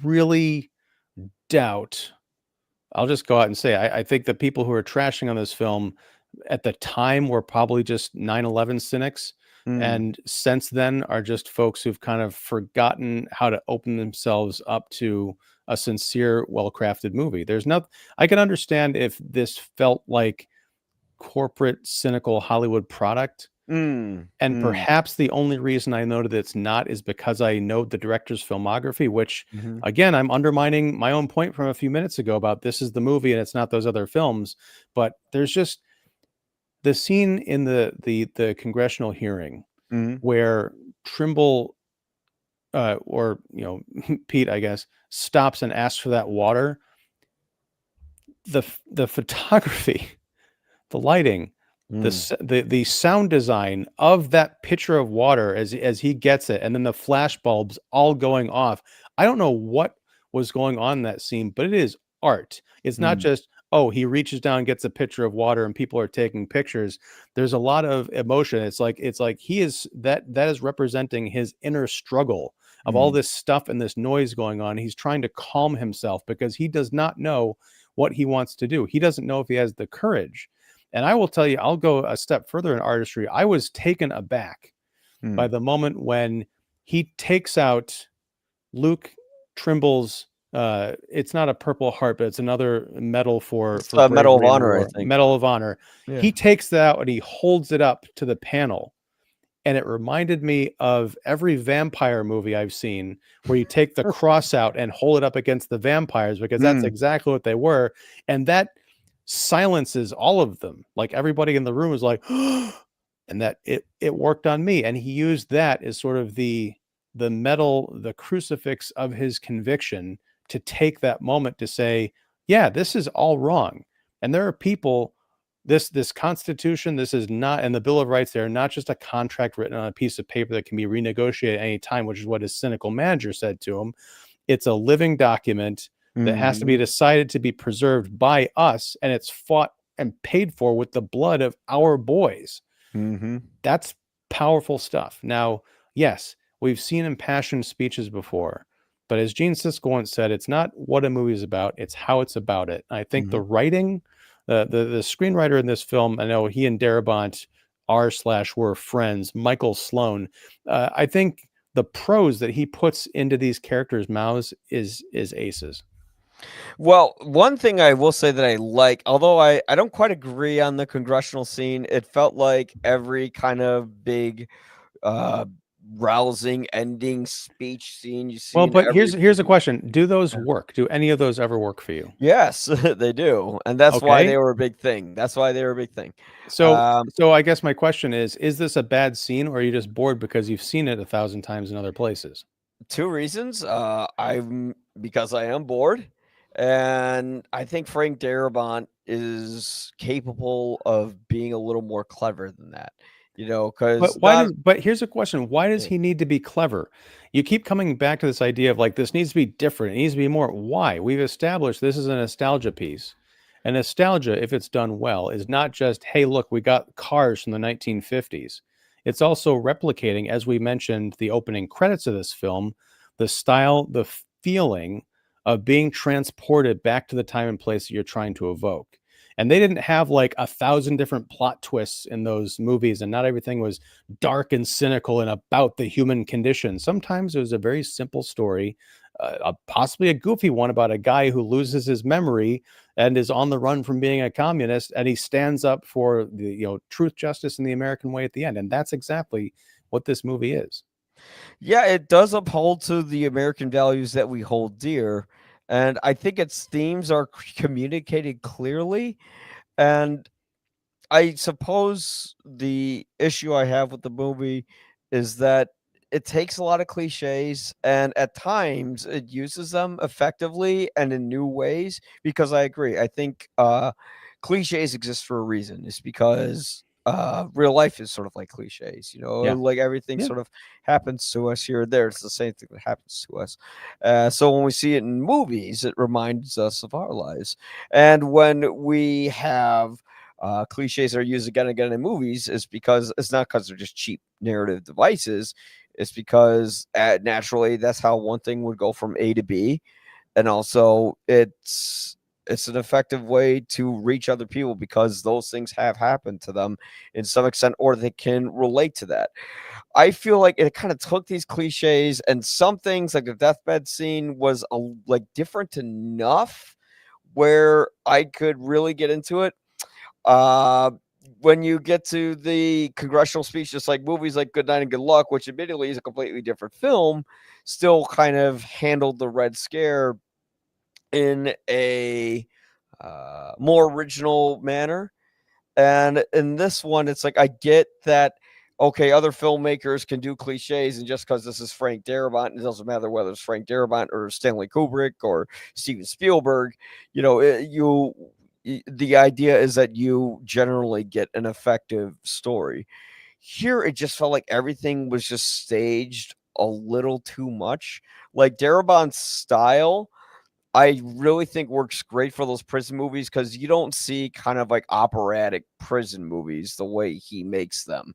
Speaker 2: really doubt. I'll just go out and say I think the people who are trashing on this film at the time were probably just 9/11 cynics,
Speaker 1: Mm.
Speaker 2: and since then are just folks who've kind of forgotten how to open themselves up to a sincere, well-crafted movie. There's not I can understand if this felt like corporate, cynical Hollywood product. And perhaps the only reason I noted it's not is because I know the director's filmography, which again, I'm undermining my own point from a few minutes ago about this is the movie and it's not those other films. But there's just the scene in the congressional hearing where Trimble or Pete, I guess, stops and asks for that water. The photography, the lighting, the sound design of that pitcher of water as he gets it, and then the flash bulbs all going off. I don't know what was going on in that scene, but it is art. It's not just, oh, he reaches down and gets a pitcher of water and people are taking pictures. There's a lot of emotion. It's like he is that is representing his inner struggle of all this stuff and this noise going on. He's trying to calm himself because he does not know what he wants to do. He doesn't know if he has the courage. And I will tell you, I'll go a step further in artistry. I was taken aback by the moment when he takes out Luke Trimble's, it's not a Purple Heart, but it's another medal for
Speaker 1: Medal of
Speaker 2: bravery in
Speaker 1: Honor, I
Speaker 2: war.
Speaker 1: think.
Speaker 2: Medal of Honor.
Speaker 1: Yeah.
Speaker 2: He takes that out and he holds it up to the panel. And it reminded me of every vampire movie I've seen where you take the cross out and hold it up against the vampires, because that's exactly what they were. And that silences all of them. Like everybody in the room was like, and that it worked on me. And he used that as sort of the medal, the crucifix of his conviction, to take that moment to say, yeah, this is all wrong. And there are people, this Constitution, this is not, and the Bill of Rights, they're not just a contract written on a piece of paper that can be renegotiated at any time, which is what his cynical manager said to him. It's a living document that has to be decided to be preserved by us, and it's fought and paid for with the blood of our boys. That's powerful stuff. Now, yes, we've seen impassioned speeches before, but as Gene Siskel once said, it's not what a movie is about, it's how it's about it. I think the writing, the screenwriter in this film, I know he and Darabont were friends, Michael Sloan. I think the prose that he puts into these characters' mouths is aces.
Speaker 1: Well, one thing I will say that I like, although I don't quite agree on the congressional scene, it felt like every kind of big rousing ending speech scene you see.
Speaker 2: Well, but here's a question. Do those work? Do any of those ever work for you?
Speaker 1: Yes, they do. And that's why
Speaker 2: Okay.
Speaker 1: they were a big thing. That's why they were a big thing.
Speaker 2: So I guess my question is this a bad scene, or are you just bored because you've seen it 1,000 times in other places?
Speaker 1: Two reasons. Because I am bored, and I think Frank Darabont is capable of being a little more clever than that. Because
Speaker 2: But here's a question. Why does he need to be clever? You keep coming back to this idea of like, this needs to be different. It needs to be more. Why? We've established this is a nostalgia piece. And nostalgia, if it's done well, is not just, hey, look, we got cars from the 1950s. It's also replicating, as we mentioned, the opening credits of this film, the style, the feeling of being transported back to the time and place that you're trying to evoke. And they didn't have like 1,000 different plot twists in those movies, and not everything was dark and cynical and about the human condition. Sometimes it was a very simple story, possibly a goofy one about a guy who loses his memory and is on the run from being a communist, and he stands up for the truth, justice, and the American way at the end. And that's exactly what this movie is.
Speaker 1: Yeah, it does uphold to the American values that we hold dear. And I think its themes are communicated clearly. And I suppose the issue I have with the movie is that it takes a lot of cliches, and at times it uses them effectively and in new ways. Because I agree, I think cliches exist for a reason. It's because real life is sort of like cliches, like everything sort of happens to us here or there. It's the same thing that happens to us. So when we see it in movies, it reminds us of our lives. And when we have cliches are used again and again in movies, is because it's not because they're just cheap narrative devices. It's because naturally that's how one thing would go from A to B, and also it's an effective way to reach other people because those things have happened to them in some extent, or they can relate to that. I feel like it kind of took these cliches, and some things like the deathbed scene was like different enough where I could really get into it. when you get to the congressional speech, just like movies like Good Night and Good Luck, which admittedly is a completely different film, still kind of handled the Red Scare in a more original manner. And in this one, it's like I get that. Okay, other filmmakers can do cliches, and just because this is Frank Darabont, it doesn't matter whether it's Frank Darabont or Stanley Kubrick or Steven Spielberg. You know, the idea is that you generally get an effective story. Here, it just felt like everything was just staged a little too much. Like Darabont's style, I really think works great for those prison movies because you don't see kind of like operatic prison movies the way he makes them.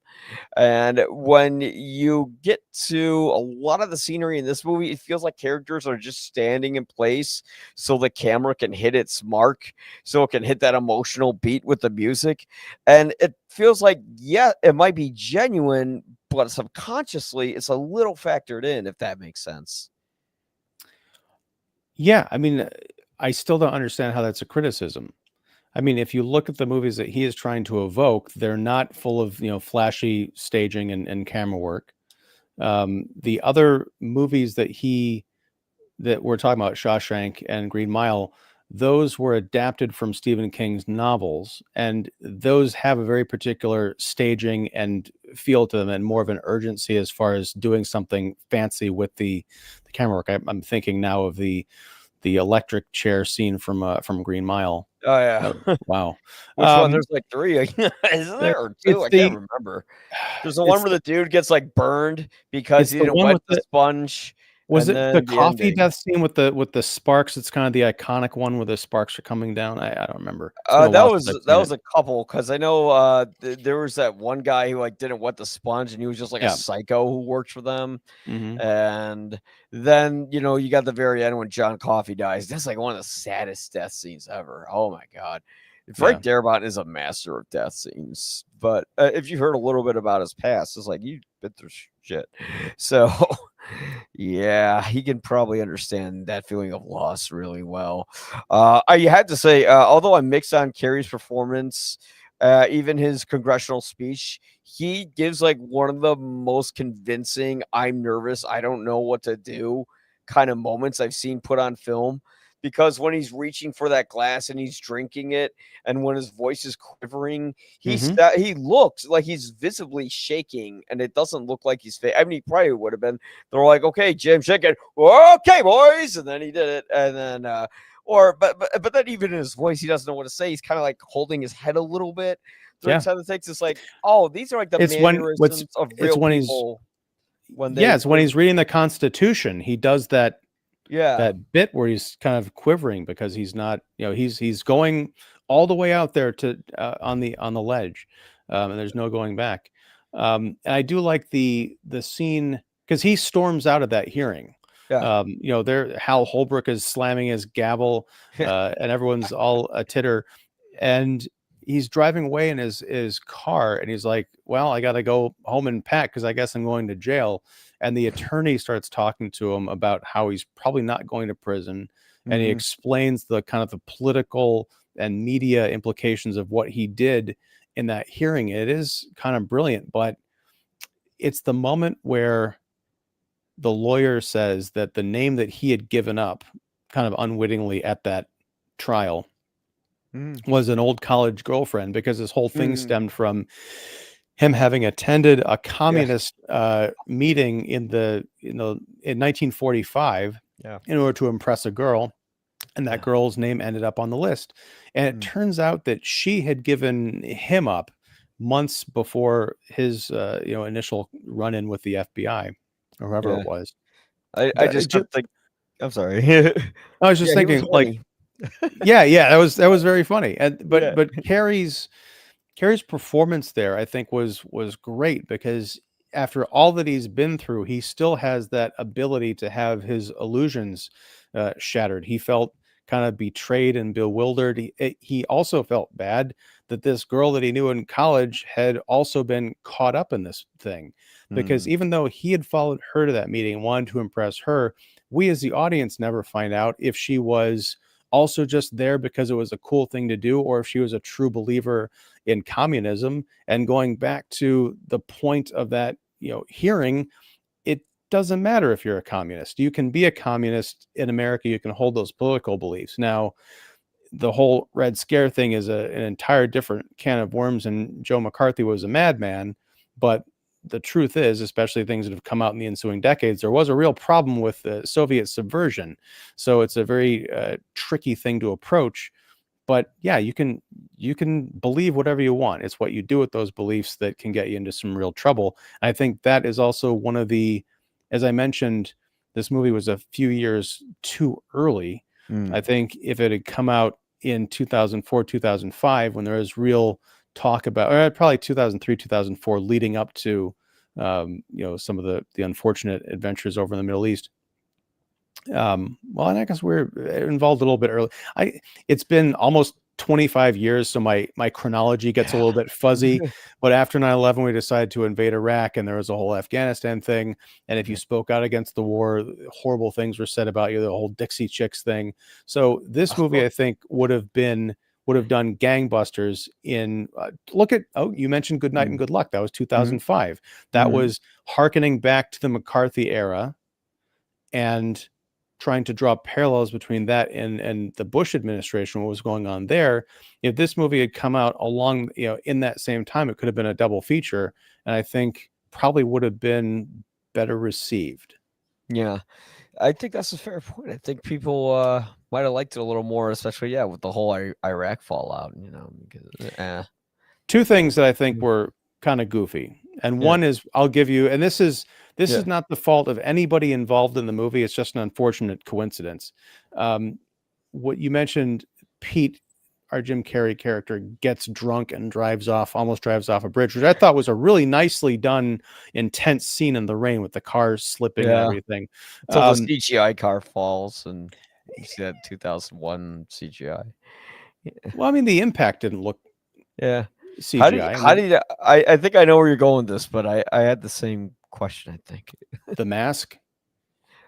Speaker 1: And when you get to a lot of the scenery in this movie, it feels like characters are just standing in place so the camera can hit its mark, so it can hit that emotional beat with the music. And it feels like, yeah, it might be genuine, but subconsciously it's a little factored in, if that makes sense.
Speaker 2: Yeah, I mean, I still don't understand how that's a criticism. I mean, if you look at the movies that he is trying to evoke, they're not full of, flashy staging and camera work. The other movies that we're talking about, Shawshank and Green Mile, those were adapted from Stephen King's novels, and those have a very particular staging and feel to them, and more of an urgency as far as doing something fancy with the camera work. I'm thinking now of the electric chair scene from Green Mile.
Speaker 1: Oh, yeah.
Speaker 2: Wow.
Speaker 1: Which one? There's like 3, isn't there? Or 2?
Speaker 2: It's
Speaker 1: I can't remember. There's the one
Speaker 2: it's
Speaker 1: where the dude gets, like, burned because
Speaker 2: it's
Speaker 1: he
Speaker 2: the
Speaker 1: didn't
Speaker 2: one
Speaker 1: wet
Speaker 2: with
Speaker 1: the
Speaker 2: the
Speaker 1: sponge,
Speaker 2: was
Speaker 1: and
Speaker 2: it the
Speaker 1: then the
Speaker 2: coffee
Speaker 1: ending.
Speaker 2: death scene with the sparks? It's kind of the iconic one where the sparks are coming down. I don't remember. It's been a
Speaker 1: That
Speaker 2: while since
Speaker 1: was
Speaker 2: I've seen it.
Speaker 1: a couple because I know, there was that one guy who, like, didn't wet the sponge, and he was just like a
Speaker 2: Yeah.
Speaker 1: psycho who worked for them.
Speaker 2: Mhm.
Speaker 1: And then, you got the very end when John Coffey dies. That's, like, one of the saddest death scenes ever. Oh my god.
Speaker 2: Yeah.
Speaker 1: Frank Darabont is a master of death scenes, but, if you heard a little bit about his past, it's like, you've been through shit. So, yeah, he can probably understand that feeling of loss really well. I had to say, although I'm mixed on Kerry's performance, even his congressional speech, he gives like one of the most convincing, I'm nervous, I don't know what to do kind of moments I've seen put on film. Because when he's reaching for that glass and he's drinking it, and when his voice is quivering,
Speaker 2: Mhm.
Speaker 1: he looks like he's visibly shaking, and it doesn't look like he's fake. I mean, he probably would have been. They're like, "Okay, Jim, shake it, okay, boys," and then he did it, and then but then even in his voice, he doesn't know what to say. He's kind of like holding his head a little bit during
Speaker 2: Yeah.
Speaker 1: some of the takes. It's like, oh, these are like the
Speaker 2: It's when what's
Speaker 1: mannerisms of
Speaker 2: it's
Speaker 1: real
Speaker 2: when he's
Speaker 1: people when
Speaker 2: yeah,
Speaker 1: they
Speaker 2: it's when he's reading the Constitution. He does
Speaker 1: yeah.
Speaker 2: that bit where he's kind of quivering because he's not, he's going all the way out there to on the ledge, and there's no going back. And I do like the scene because he storms out of that hearing.
Speaker 1: Yeah.
Speaker 2: There Hal Holbrook is slamming his gavel, and everyone's all a titter, and he's driving away in his car, and he's like, "Well, I got to go home and pack because I guess I'm going to jail." And the attorney starts talking to him about how he's probably not going to prison, and he
Speaker 1: Mhm.
Speaker 2: explains the kind of the political and media implications of what he did in that hearing. It is kind of brilliant, but it's the moment where the lawyer says that the name that he had given up kind of unwittingly at that trial
Speaker 1: Mm.
Speaker 2: was an old college girlfriend, because this whole thing
Speaker 1: Mm.
Speaker 2: stemmed from him having attended a
Speaker 1: Yeah.
Speaker 2: communist meeting in 1945
Speaker 1: Yeah.
Speaker 2: in order to impress a girl, and that
Speaker 1: Yeah.
Speaker 2: girl's name ended up on the list. And it
Speaker 1: Mm.
Speaker 2: turns out that she had given him up months before his initial run-in with the FBI or whoever
Speaker 1: Yeah.
Speaker 2: it was.
Speaker 1: I
Speaker 2: The-
Speaker 1: just
Speaker 2: ju-
Speaker 1: kept thinking. I'm sorry.
Speaker 2: I was just
Speaker 1: Yeah, he was
Speaker 2: thinking, like,
Speaker 1: horny.
Speaker 2: yeah, that was very funny. And
Speaker 1: Yeah.
Speaker 2: but Carrie's performance there, I think, was great, because after all that he's been through, he still has that ability to have his illusions shattered. He felt kind of betrayed and bewildered. He also felt bad that this girl that he knew in college had also been caught up in this thing, because
Speaker 1: Mm.
Speaker 2: even though he had followed her to that meeting and wanted to impress her, we as the audience never find out if she was also just there because it was a cool thing to do, or if she was a true believer in communism. And going back to the point of that, hearing, it doesn't matter if you're a communist. You can be a communist in America. You can hold those political beliefs. Now, the whole Red Scare thing is an entire different can of worms, and Joe McCarthy was a madman. But the truth is, especially things that have come out in the ensuing decades, there was a real problem with the Soviet subversion. So it's a very tricky thing to approach. But yeah, you can believe whatever you want. It's what you do with those beliefs that can get you into some real trouble. I think that is also one of the, as I mentioned, this movie was a few years too early. I think if it had come out in 2004, 2005, when there was real talk about, or probably 2003, 2004, leading up to, some of the unfortunate adventures over in the Middle East. Well, and I guess we're involved a little bit early. It's been almost 25 years, so my chronology gets a little bit fuzzy. But after 9/11, we decided to invade Iraq, and there was a whole Afghanistan thing. And if you spoke out against the war, horrible things were said about you, the whole Dixie Chicks thing. So this movie, I think, would have done gangbusters in look at, you mentioned Good Night and Good Luck. That was 2005. That was hearkening back to the McCarthy era and trying to draw parallels between that and the Bush administration, what was going on there. If this movie had come out along, in that same time, it could have been a double feature, and I think probably would have been better received.
Speaker 1: Yeah, I think that's a fair point. I think people might have liked it a little more, especially with the whole Iraq fallout. Because
Speaker 2: two things that I think were kind of goofy, and one is, I'll give you, and this is not the fault of anybody involved in the movie. It's just an unfortunate coincidence. What you mentioned, Pete, our Jim Carrey character, gets drunk and almost drives off a bridge, which I thought was a really nicely done, intense scene in the rain with the car slipping and everything.
Speaker 1: Until the CGI car falls, and you see that 2001 CGI.
Speaker 2: Well, I mean, the impact didn't look CGI.
Speaker 1: I think I know where you're going with this, but I had the same question, I think.
Speaker 2: The Mask?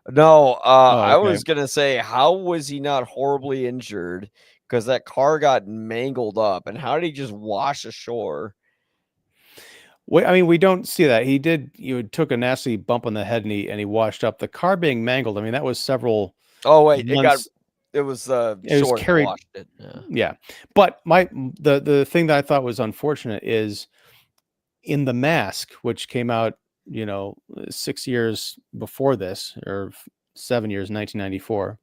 Speaker 1: No, I
Speaker 2: okay.
Speaker 1: was gonna say, how was he not horribly injured? Because that car got mangled up, and how did he just wash ashore?
Speaker 2: Well, I mean, we don't see that. He took a nasty bump on the head, and he washed up. The car being mangled, I mean, that was several.
Speaker 1: Oh wait,
Speaker 2: months.
Speaker 1: It was
Speaker 2: carried.
Speaker 1: Washed it.
Speaker 2: Yeah, but the thing that I thought was unfortunate is in The Mask, which came out 6 years before this, or 7 years, 1994.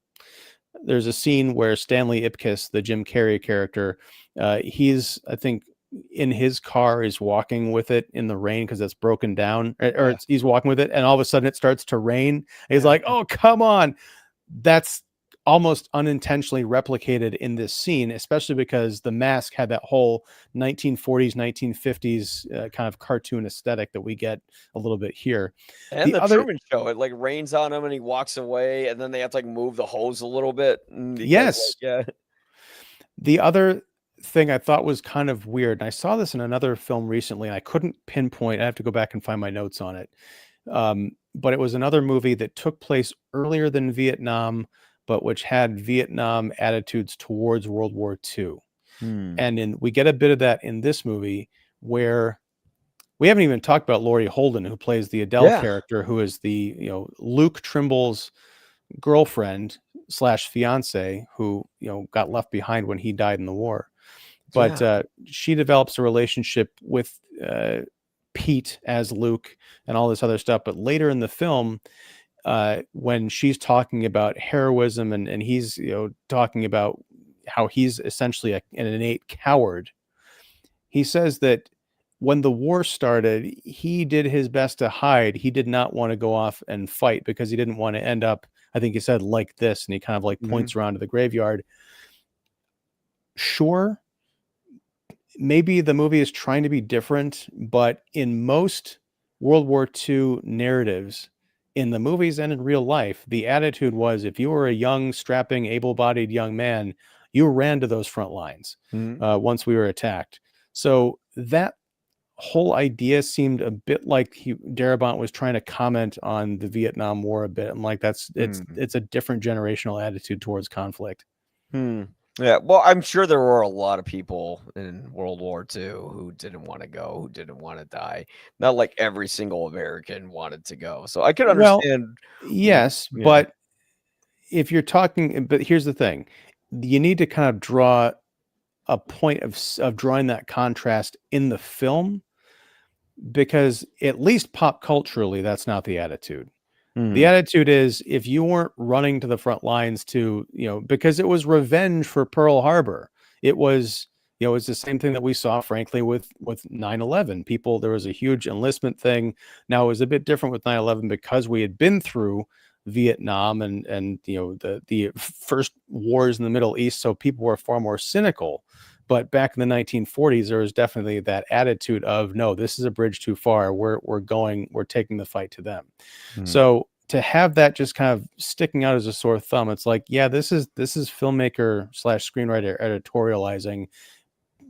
Speaker 2: There's a scene where Stanley Ipkiss, the Jim Carrey character, he's, I think, in his car, is walking with it in the rain because it's broken down, or he's walking with it, and all of a sudden it starts to rain. He's like, "Oh, come on!" That's almost unintentionally replicated in this scene, especially because The Mask had that whole 1940s, 1950s kind of cartoon aesthetic that we get a little bit here.
Speaker 1: And the Truman Show, it like rains on him and he walks away, and then they have to like move the hose a little bit.
Speaker 2: Yes. The other thing I thought was kind of weird, and I saw this in another film recently, and I couldn't pinpoint. I have to go back and find my notes on it. But it was another movie that took place earlier than Vietnam, but which had Vietnam attitudes towards World War II. And we get a bit of that in this movie, where we haven't even talked about Laurie Holden, who plays the Adele character, who is the Luke Trimble's girlfriend / fiance, who got left behind when he died in the war. But she develops a relationship with Pete as Luke and all this other stuff. But later in the film, when she's talking about heroism and he's talking about how he's essentially an innate coward, he says that when the war started, he did his best to hide. He did not want to go off and fight because he didn't want to end up, I think he said, like this, and he kind of like points around to the graveyard. Sure, maybe the movie is trying to be different, but in most World War II narratives, in the movies and in real life, the attitude was, if you were a young, strapping, able-bodied young man, you ran to those front lines once we were attacked. So that whole idea seemed a bit like Darabont was trying to comment on the Vietnam War a bit, and like it's a different generational attitude towards conflict.
Speaker 1: Yeah, well, I'm sure there were a lot of people in World War II who didn't want to go, who didn't want to die. Not like every single American wanted to go. So I can
Speaker 2: Well,
Speaker 1: understand.
Speaker 2: yes,
Speaker 1: Yeah.
Speaker 2: but if you're talking, but here's the thing, you need to kind of draw a point of drawing that contrast in the film, because at least pop culturally, that's not the attitude. The
Speaker 1: Mhm.
Speaker 2: attitude is, if you weren't running to the front lines to, because it was revenge for Pearl Harbor. It was, it's the same thing that we saw, frankly, with 9/11. People, there was a huge enlistment thing. Now it was a bit different with 9/11 because we had been through Vietnam and the first wars in the Middle East, so people were far more cynical. But back in the 1940s, there was definitely that attitude of, no, this is a bridge too far. We're taking the fight to them.
Speaker 1: Mhm.
Speaker 2: So to have that just kind of sticking out as a sore thumb, it's like, yeah, this is filmmaker / screenwriter editorializing,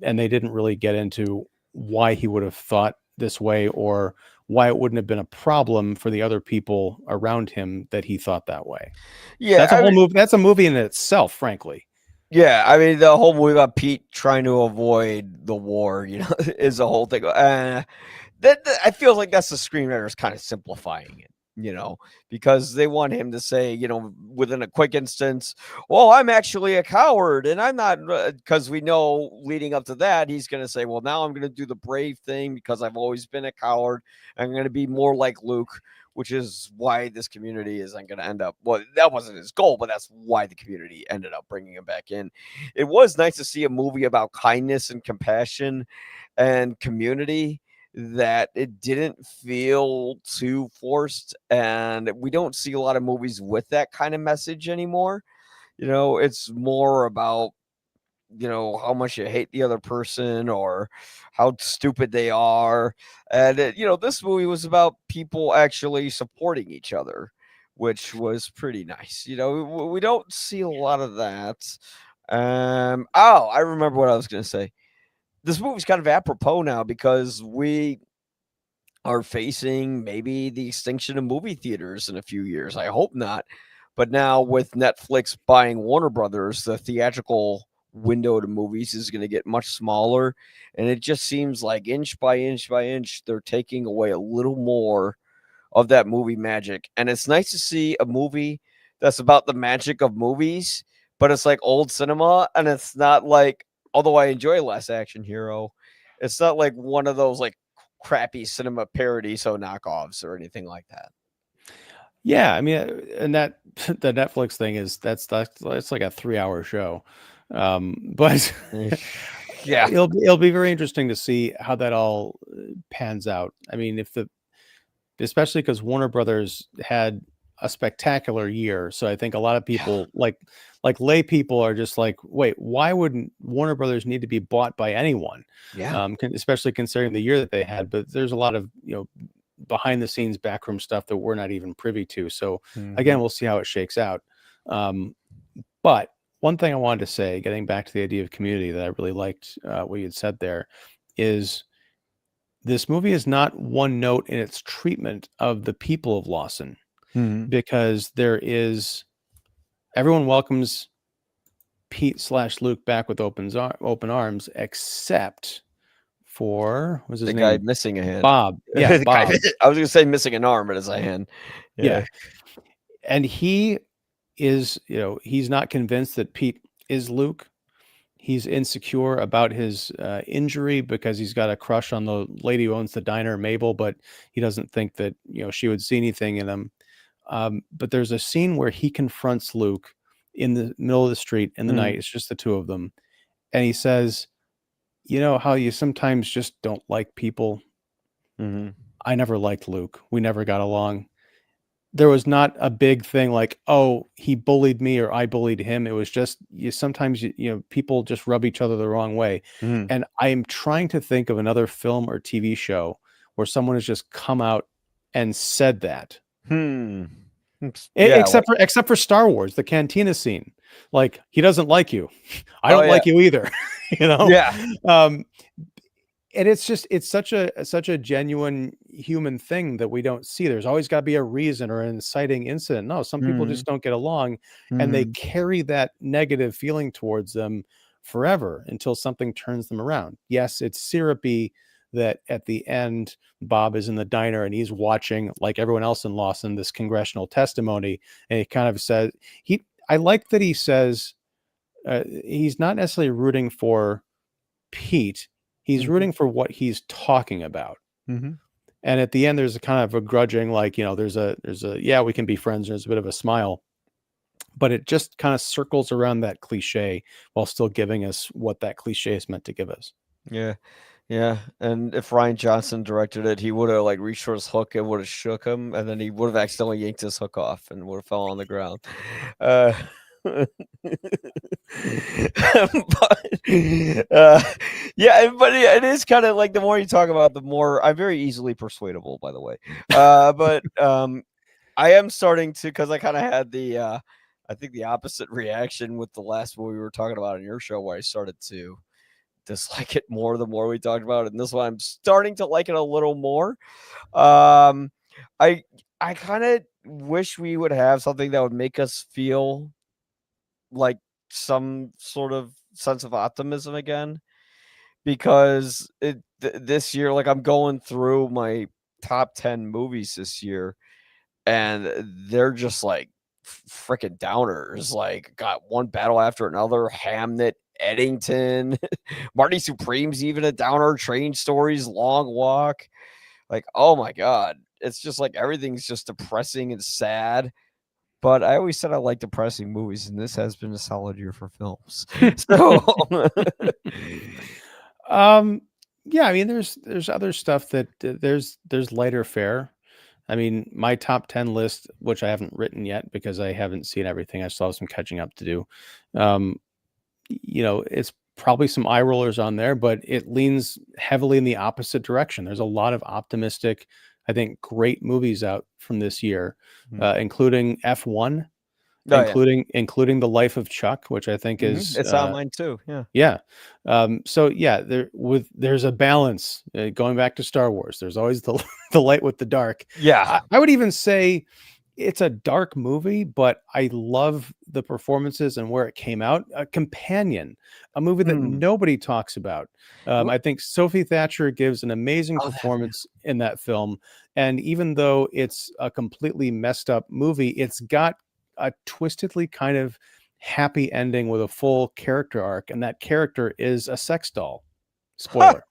Speaker 2: and they didn't really get into why he would have thought this way, or why it wouldn't have been a problem for the other people around him that he thought that way.
Speaker 1: Yeah,
Speaker 2: That's a
Speaker 1: I
Speaker 2: whole
Speaker 1: mean,
Speaker 2: movie. That's a movie in itself, frankly.
Speaker 1: yeah, I mean, the whole movie about Pete trying to avoid the war, is a whole thing. I feel like that's the screenwriters kind of simplifying it, because they want him to say, within a quick instance, "Oh, I'm actually a coward, and I'm not," because we know leading up to that, he's going to say, "Well, now I'm going to do the brave thing because I've always been a coward. I'm going to be more like Luke." Which is why this community isn't going to end up. Well, that wasn't his goal, but that's why the community ended up bringing him back in. It was nice to see a movie about kindness and compassion and community, that it didn't feel too forced, and we don't see a lot of movies with that kind of message anymore. It's more about, how much you hate the other person or how stupid they are. And this movie was about people actually supporting each other, which was pretty nice. We don't see a lot of that. Oh, I remember what I was going to say. This movie's kind of apropos now because we are facing maybe the extinction of movie theaters in a few years. I hope not. But now with Netflix buying Warner Brothers, the theatrical window to movies is going to get much smaller. And it just seems like inch by inch by inch, they're taking away a little more of that movie magic. And it's nice to see a movie that's about the magic of movies, but it's like old cinema. And it's not like, although I enjoy Last Action Hero, it's not like one of those like crappy cinema parodies, so knockoffs or anything like that.
Speaker 2: Yeah, I mean, and that the Netflix thing is that's like a 3-hour show, but
Speaker 1: Yeah.
Speaker 2: it'll be very interesting to see how that all pans out. I mean, especially because Warner Brothers had a spectacular year, so I think a lot of people like lay people are just like, wait, why wouldn't Warner Brothers need to be bought by anyone?
Speaker 1: Yeah.
Speaker 2: Especially considering the year that they had. But there's a lot of behind the scenes backroom stuff that we're not even privy to. So again, we'll see how it shakes out. But one thing I wanted to say, getting back to the idea of community, that I really liked what you had said there, is this movie is not one note in its treatment of the people of Lawson, because everyone welcomes Pete / Luke back with open arms, except for, what's his
Speaker 1: The
Speaker 2: name?
Speaker 1: guy missing a hand.
Speaker 2: Bob. Yeah, Bob.
Speaker 1: I was going to say missing an arm, but it's a hand.
Speaker 2: Yeah. And he is, he's not convinced that Pete is Luke. He's insecure about his injury because he's got a crush on the lady who owns the diner, Mabel, but he doesn't think that, she would see anything in him. But there's a scene where he confronts Luke in the middle of the street in the night. It's just the two of them. And he says, you know how you sometimes just don't like people? I never liked Luke. We never got along. There was not a big thing like, oh, he bullied me or I bullied him. It was just, sometimes people just rub each other the wrong way. And I am trying to think of another film or TV show where someone has just come out and said that. Except for Star Wars, the cantina scene. Like, he doesn't like you. I don't like you either.
Speaker 1: Yeah.
Speaker 2: and it's such a genuine human thing that we don't see. There's always got to be a reason or an inciting incident. No, some people just don't get along, and they carry that negative feeling towards them forever until something turns them around. Yes, it's syrupy that at the end Bob is in the diner and he's watching, like everyone else in Lawson, this congressional testimony, and he kind of says I like that he says he's not necessarily rooting for Pete. He's rooting for what he's talking about. And at the end, there's a kind of a grudging, like, there's a, yeah, we can be friends. There's a bit of a smile, but it just kind of circles around that cliche while still giving us what that cliche is meant to give us.
Speaker 1: Yeah. Yeah. And if Ryan Johnson directed it, he would have like reached for his hook and would have shook him, and then he would have accidentally yanked his hook off and would have fell on the ground. But, yeah, but it is kind of like the more you talk about, the more I'm very easily persuadable, by the way. But I am starting to, because I kind of had the I think the opposite reaction with the last movie we were talking about in your show, where I started to dislike it more the more we talked about it. And this one, I'm starting to like it a little more. I kind of wish we would have something that would make us feel like some sort of sense of optimism again, because this year, like, I'm going through my top 10 movies this year, and they're just like freaking downers. Like, got one battle after another. Hamnet, Eddington, Marty Supreme's even a downer. Train Stories, Long Walk. Like, oh my god, it's just like everything's just depressing and sad. But I always said I like depressing movies, and this has been a solid year for films. So,
Speaker 2: yeah, I mean, there's other stuff that there's lighter fare. I mean, my top 10 list, which I haven't written yet because I haven't seen everything. I still have some catching up to do. It's probably some eye rollers on there, but it leans heavily in the opposite direction. There's a lot of optimistic, I think, great movies out from this year, including F1, including The Life of Chuck, which I think is
Speaker 1: it's on mine too. Yeah.
Speaker 2: Yeah. So yeah, there's a balance. Going back to Star Wars, there's always the light with the dark.
Speaker 1: Yeah.
Speaker 2: I would even say it's a dark movie, but I love the performances and where it came out. A Companion, a movie that nobody talks about. I think Sophie Thatcher gives an amazing performance in that film. And even though it's a completely messed up movie, it's got a twistedly kind of happy ending with a full character arc. And that character is a sex doll. Spoiler.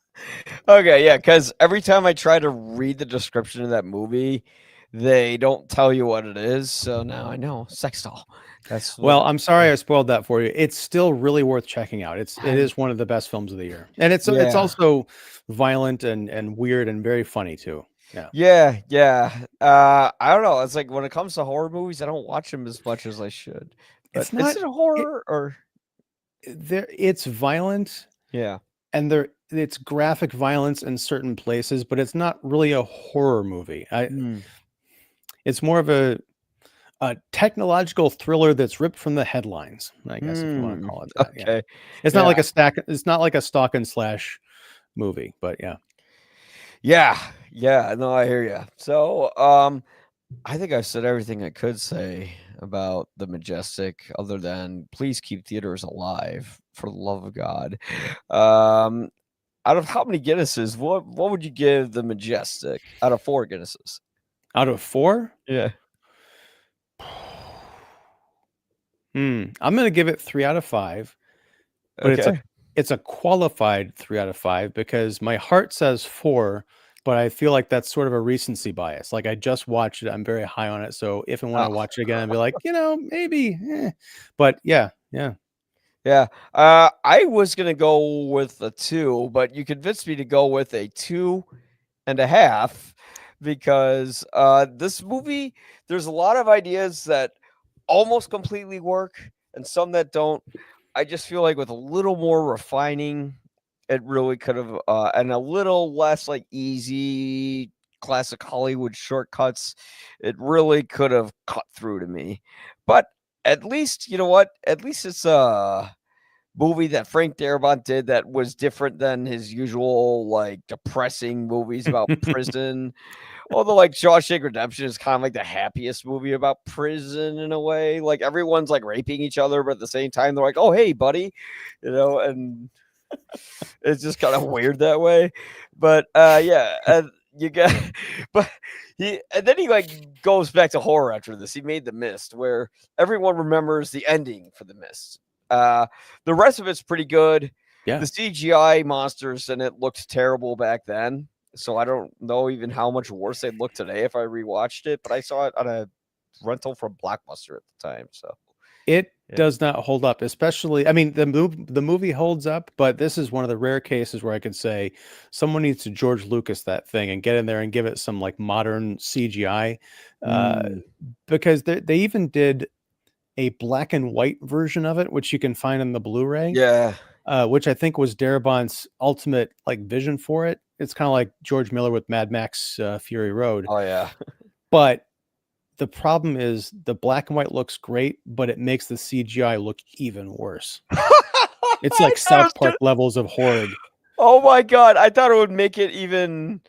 Speaker 1: Okay, yeah, because every time I try to read the description of that movie, they don't tell you what it is. So now I know, sex doll.
Speaker 2: Well, I'm sorry I spoiled that for you. It's still really worth checking out. It is one of the best films of the year, and it's also violent and weird and very funny too.
Speaker 1: Yeah. I don't know. It's like when it comes to horror movies, I don't watch them as much as I should. But
Speaker 2: It's not
Speaker 1: is it a horror or
Speaker 2: it's violent.
Speaker 1: Yeah.
Speaker 2: And it's graphic violence in certain places, but it's not really a horror movie. It's more of a technological thriller that's ripped from the headlines, I guess, if you want to call it that.
Speaker 1: Okay.
Speaker 2: Yeah. It's not like it's not like a stalk and slash movie, but yeah.
Speaker 1: Yeah. No, I hear you. So, I think I've said everything I could say about the Majestic, other than please keep theaters alive, for the love of God. Out of how many Guinnesses, what would you give the Majestic out of 4 Guinnesses?
Speaker 2: Out of 4?
Speaker 1: Yeah.
Speaker 2: I'm gonna give it 3 out of 5, but it's a qualified 3 out of 5 because my heart says 4, but I feel like that's sort of a recency bias. Like, I just watched it, I'm very high on it, so if and when I watch it again, I'll be like, maybe, but yeah.
Speaker 1: I was gonna go with a 2, but you convinced me to go with a 2.5 because this movie, there's a lot of ideas that almost completely work and some that don't. I just feel like with a little more refining, it really could have, and a little less like easy classic Hollywood shortcuts, it really could have cut through to me. But at least, you know what? At least it's movie that Frank Darabont did that was different than his usual like depressing movies about prison. Although like Shawshank Redemption is kind of like the happiest movie about prison in a way. Like everyone's like raping each other, but at the same time they're like, "Oh, hey, buddy," and it's just kind of weird that way. But yeah, and you get, but then he like goes back to horror after this. He made The Mist, where everyone remembers the ending for The Mist. The rest of it's pretty good.
Speaker 2: Yeah.
Speaker 1: The CGI monsters in it looked terrible back then, so I don't know even how much worse they'd look today if I rewatched it. But I saw it on a rental from Blockbuster at the time, so
Speaker 2: It
Speaker 1: yeah.
Speaker 2: does not hold up, especially. I mean, the movie holds up, but this is one of the rare cases where I could say someone needs to George Lucas that thing and get in there and give it some like modern CGI, because they even did a black and white version of it, which you can find on the Blu-ray.
Speaker 1: Yeah.
Speaker 2: Which I think was Darabont's ultimate like vision for it. It's kind of like George Miller with Mad Max Fury Road.
Speaker 1: Oh yeah.
Speaker 2: But the problem is the black and white looks great, but it makes the CGI look even worse. It's like South Park levels of horrid.
Speaker 1: Oh my god, I thought it would make it even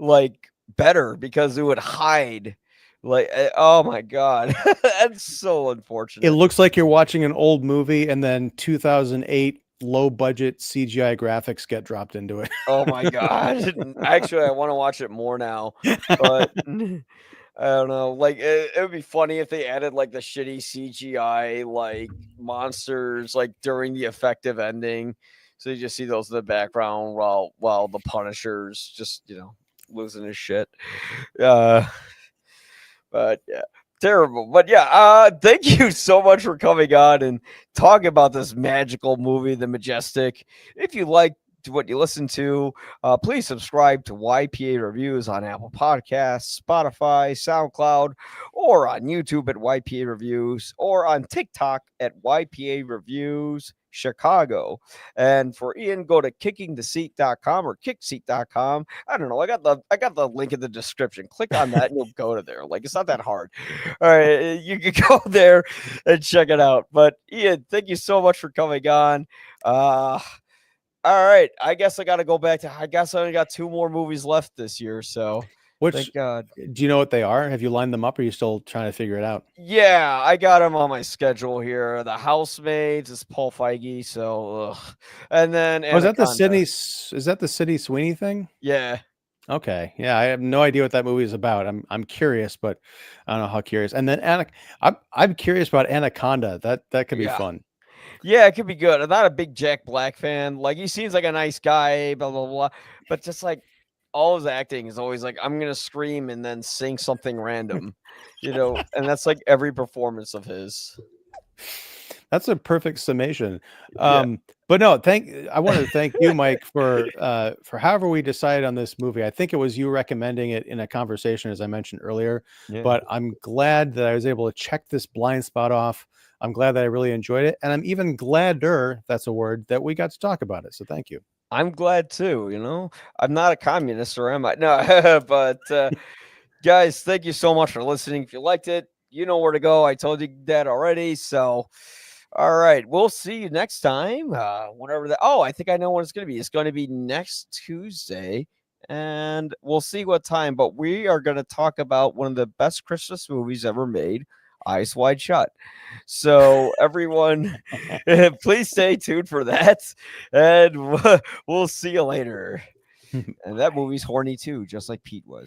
Speaker 1: like better because it would hide. Like, oh my god, that's so unfortunate.
Speaker 2: It looks like you're watching an old movie, and then 2008 low budget CGI graphics get dropped into it.
Speaker 1: Oh my god. Actually, I want to watch it more now, but I don't know. Like, it would be funny if they added like the shitty CGI like monsters like during the effective ending, so you just see those in the background while the Punisher's just losing his shit. But yeah, terrible. But yeah, thank you so much for coming on and talking about this magical movie, The Majestic. If you like what you listen to, please subscribe to YPA Reviews on Apple Podcasts, Spotify, SoundCloud, or on YouTube at YPA Reviews, or on TikTok at YPA Reviews Chicago. And for Ian, go to kickingtheseat.com or kickseat.com. I don't know. I got the link in the description. Click on that and you'll go to there. Like, it's not that hard. All right, you can go there and check it out. But Ian, thank you so much for coming on. All right, I guess I got to go back to. I guess I only got 2 more movies left this year, so thank God.
Speaker 2: Do you know what they are? Have you lined them up, or are you still trying to figure it out?
Speaker 1: Yeah, I got them on my schedule here. The Housemaids is Paul Feige, so and then
Speaker 2: Was that the
Speaker 1: Anaconda.
Speaker 2: Sydney? Is that the Sydney Sweeney thing?
Speaker 1: Yeah.
Speaker 2: Okay, yeah, I have no idea what that movie is about. I'm curious, but I don't know how curious. And then I'm curious about Anaconda. That could be fun.
Speaker 1: Yeah, it could be good. I'm not a big Jack Black fan. Like, he seems like a nice guy, blah blah blah. But just like all his acting is always like, I'm gonna scream and then sing something random, and that's like every performance of his.
Speaker 2: That's a perfect summation. But no, I want to thank you, Mike, for however we decided on this movie. I think it was you recommending it in a conversation, as I mentioned earlier.
Speaker 1: Yeah.
Speaker 2: But I'm glad that I was able to check this blind spot off. I'm glad that I really enjoyed it, and I'm even gladder, that's a word, that we got to talk about it. So thank you.
Speaker 1: I'm glad too. I'm not a communist, or am I? No, but guys, thank you so much for listening. If you liked it, you know where to go. I told you that already. So, all right, we'll see you next time. Whenever that. Oh, I think I know when it's going to be. It's going to be next Tuesday, and we'll see what time. But we are going to talk about one of the best Christmas movies ever made, Eyes Wide Shut. So everyone, please stay tuned for that, and we'll see you later. And that movie's horny too, just like Pete was.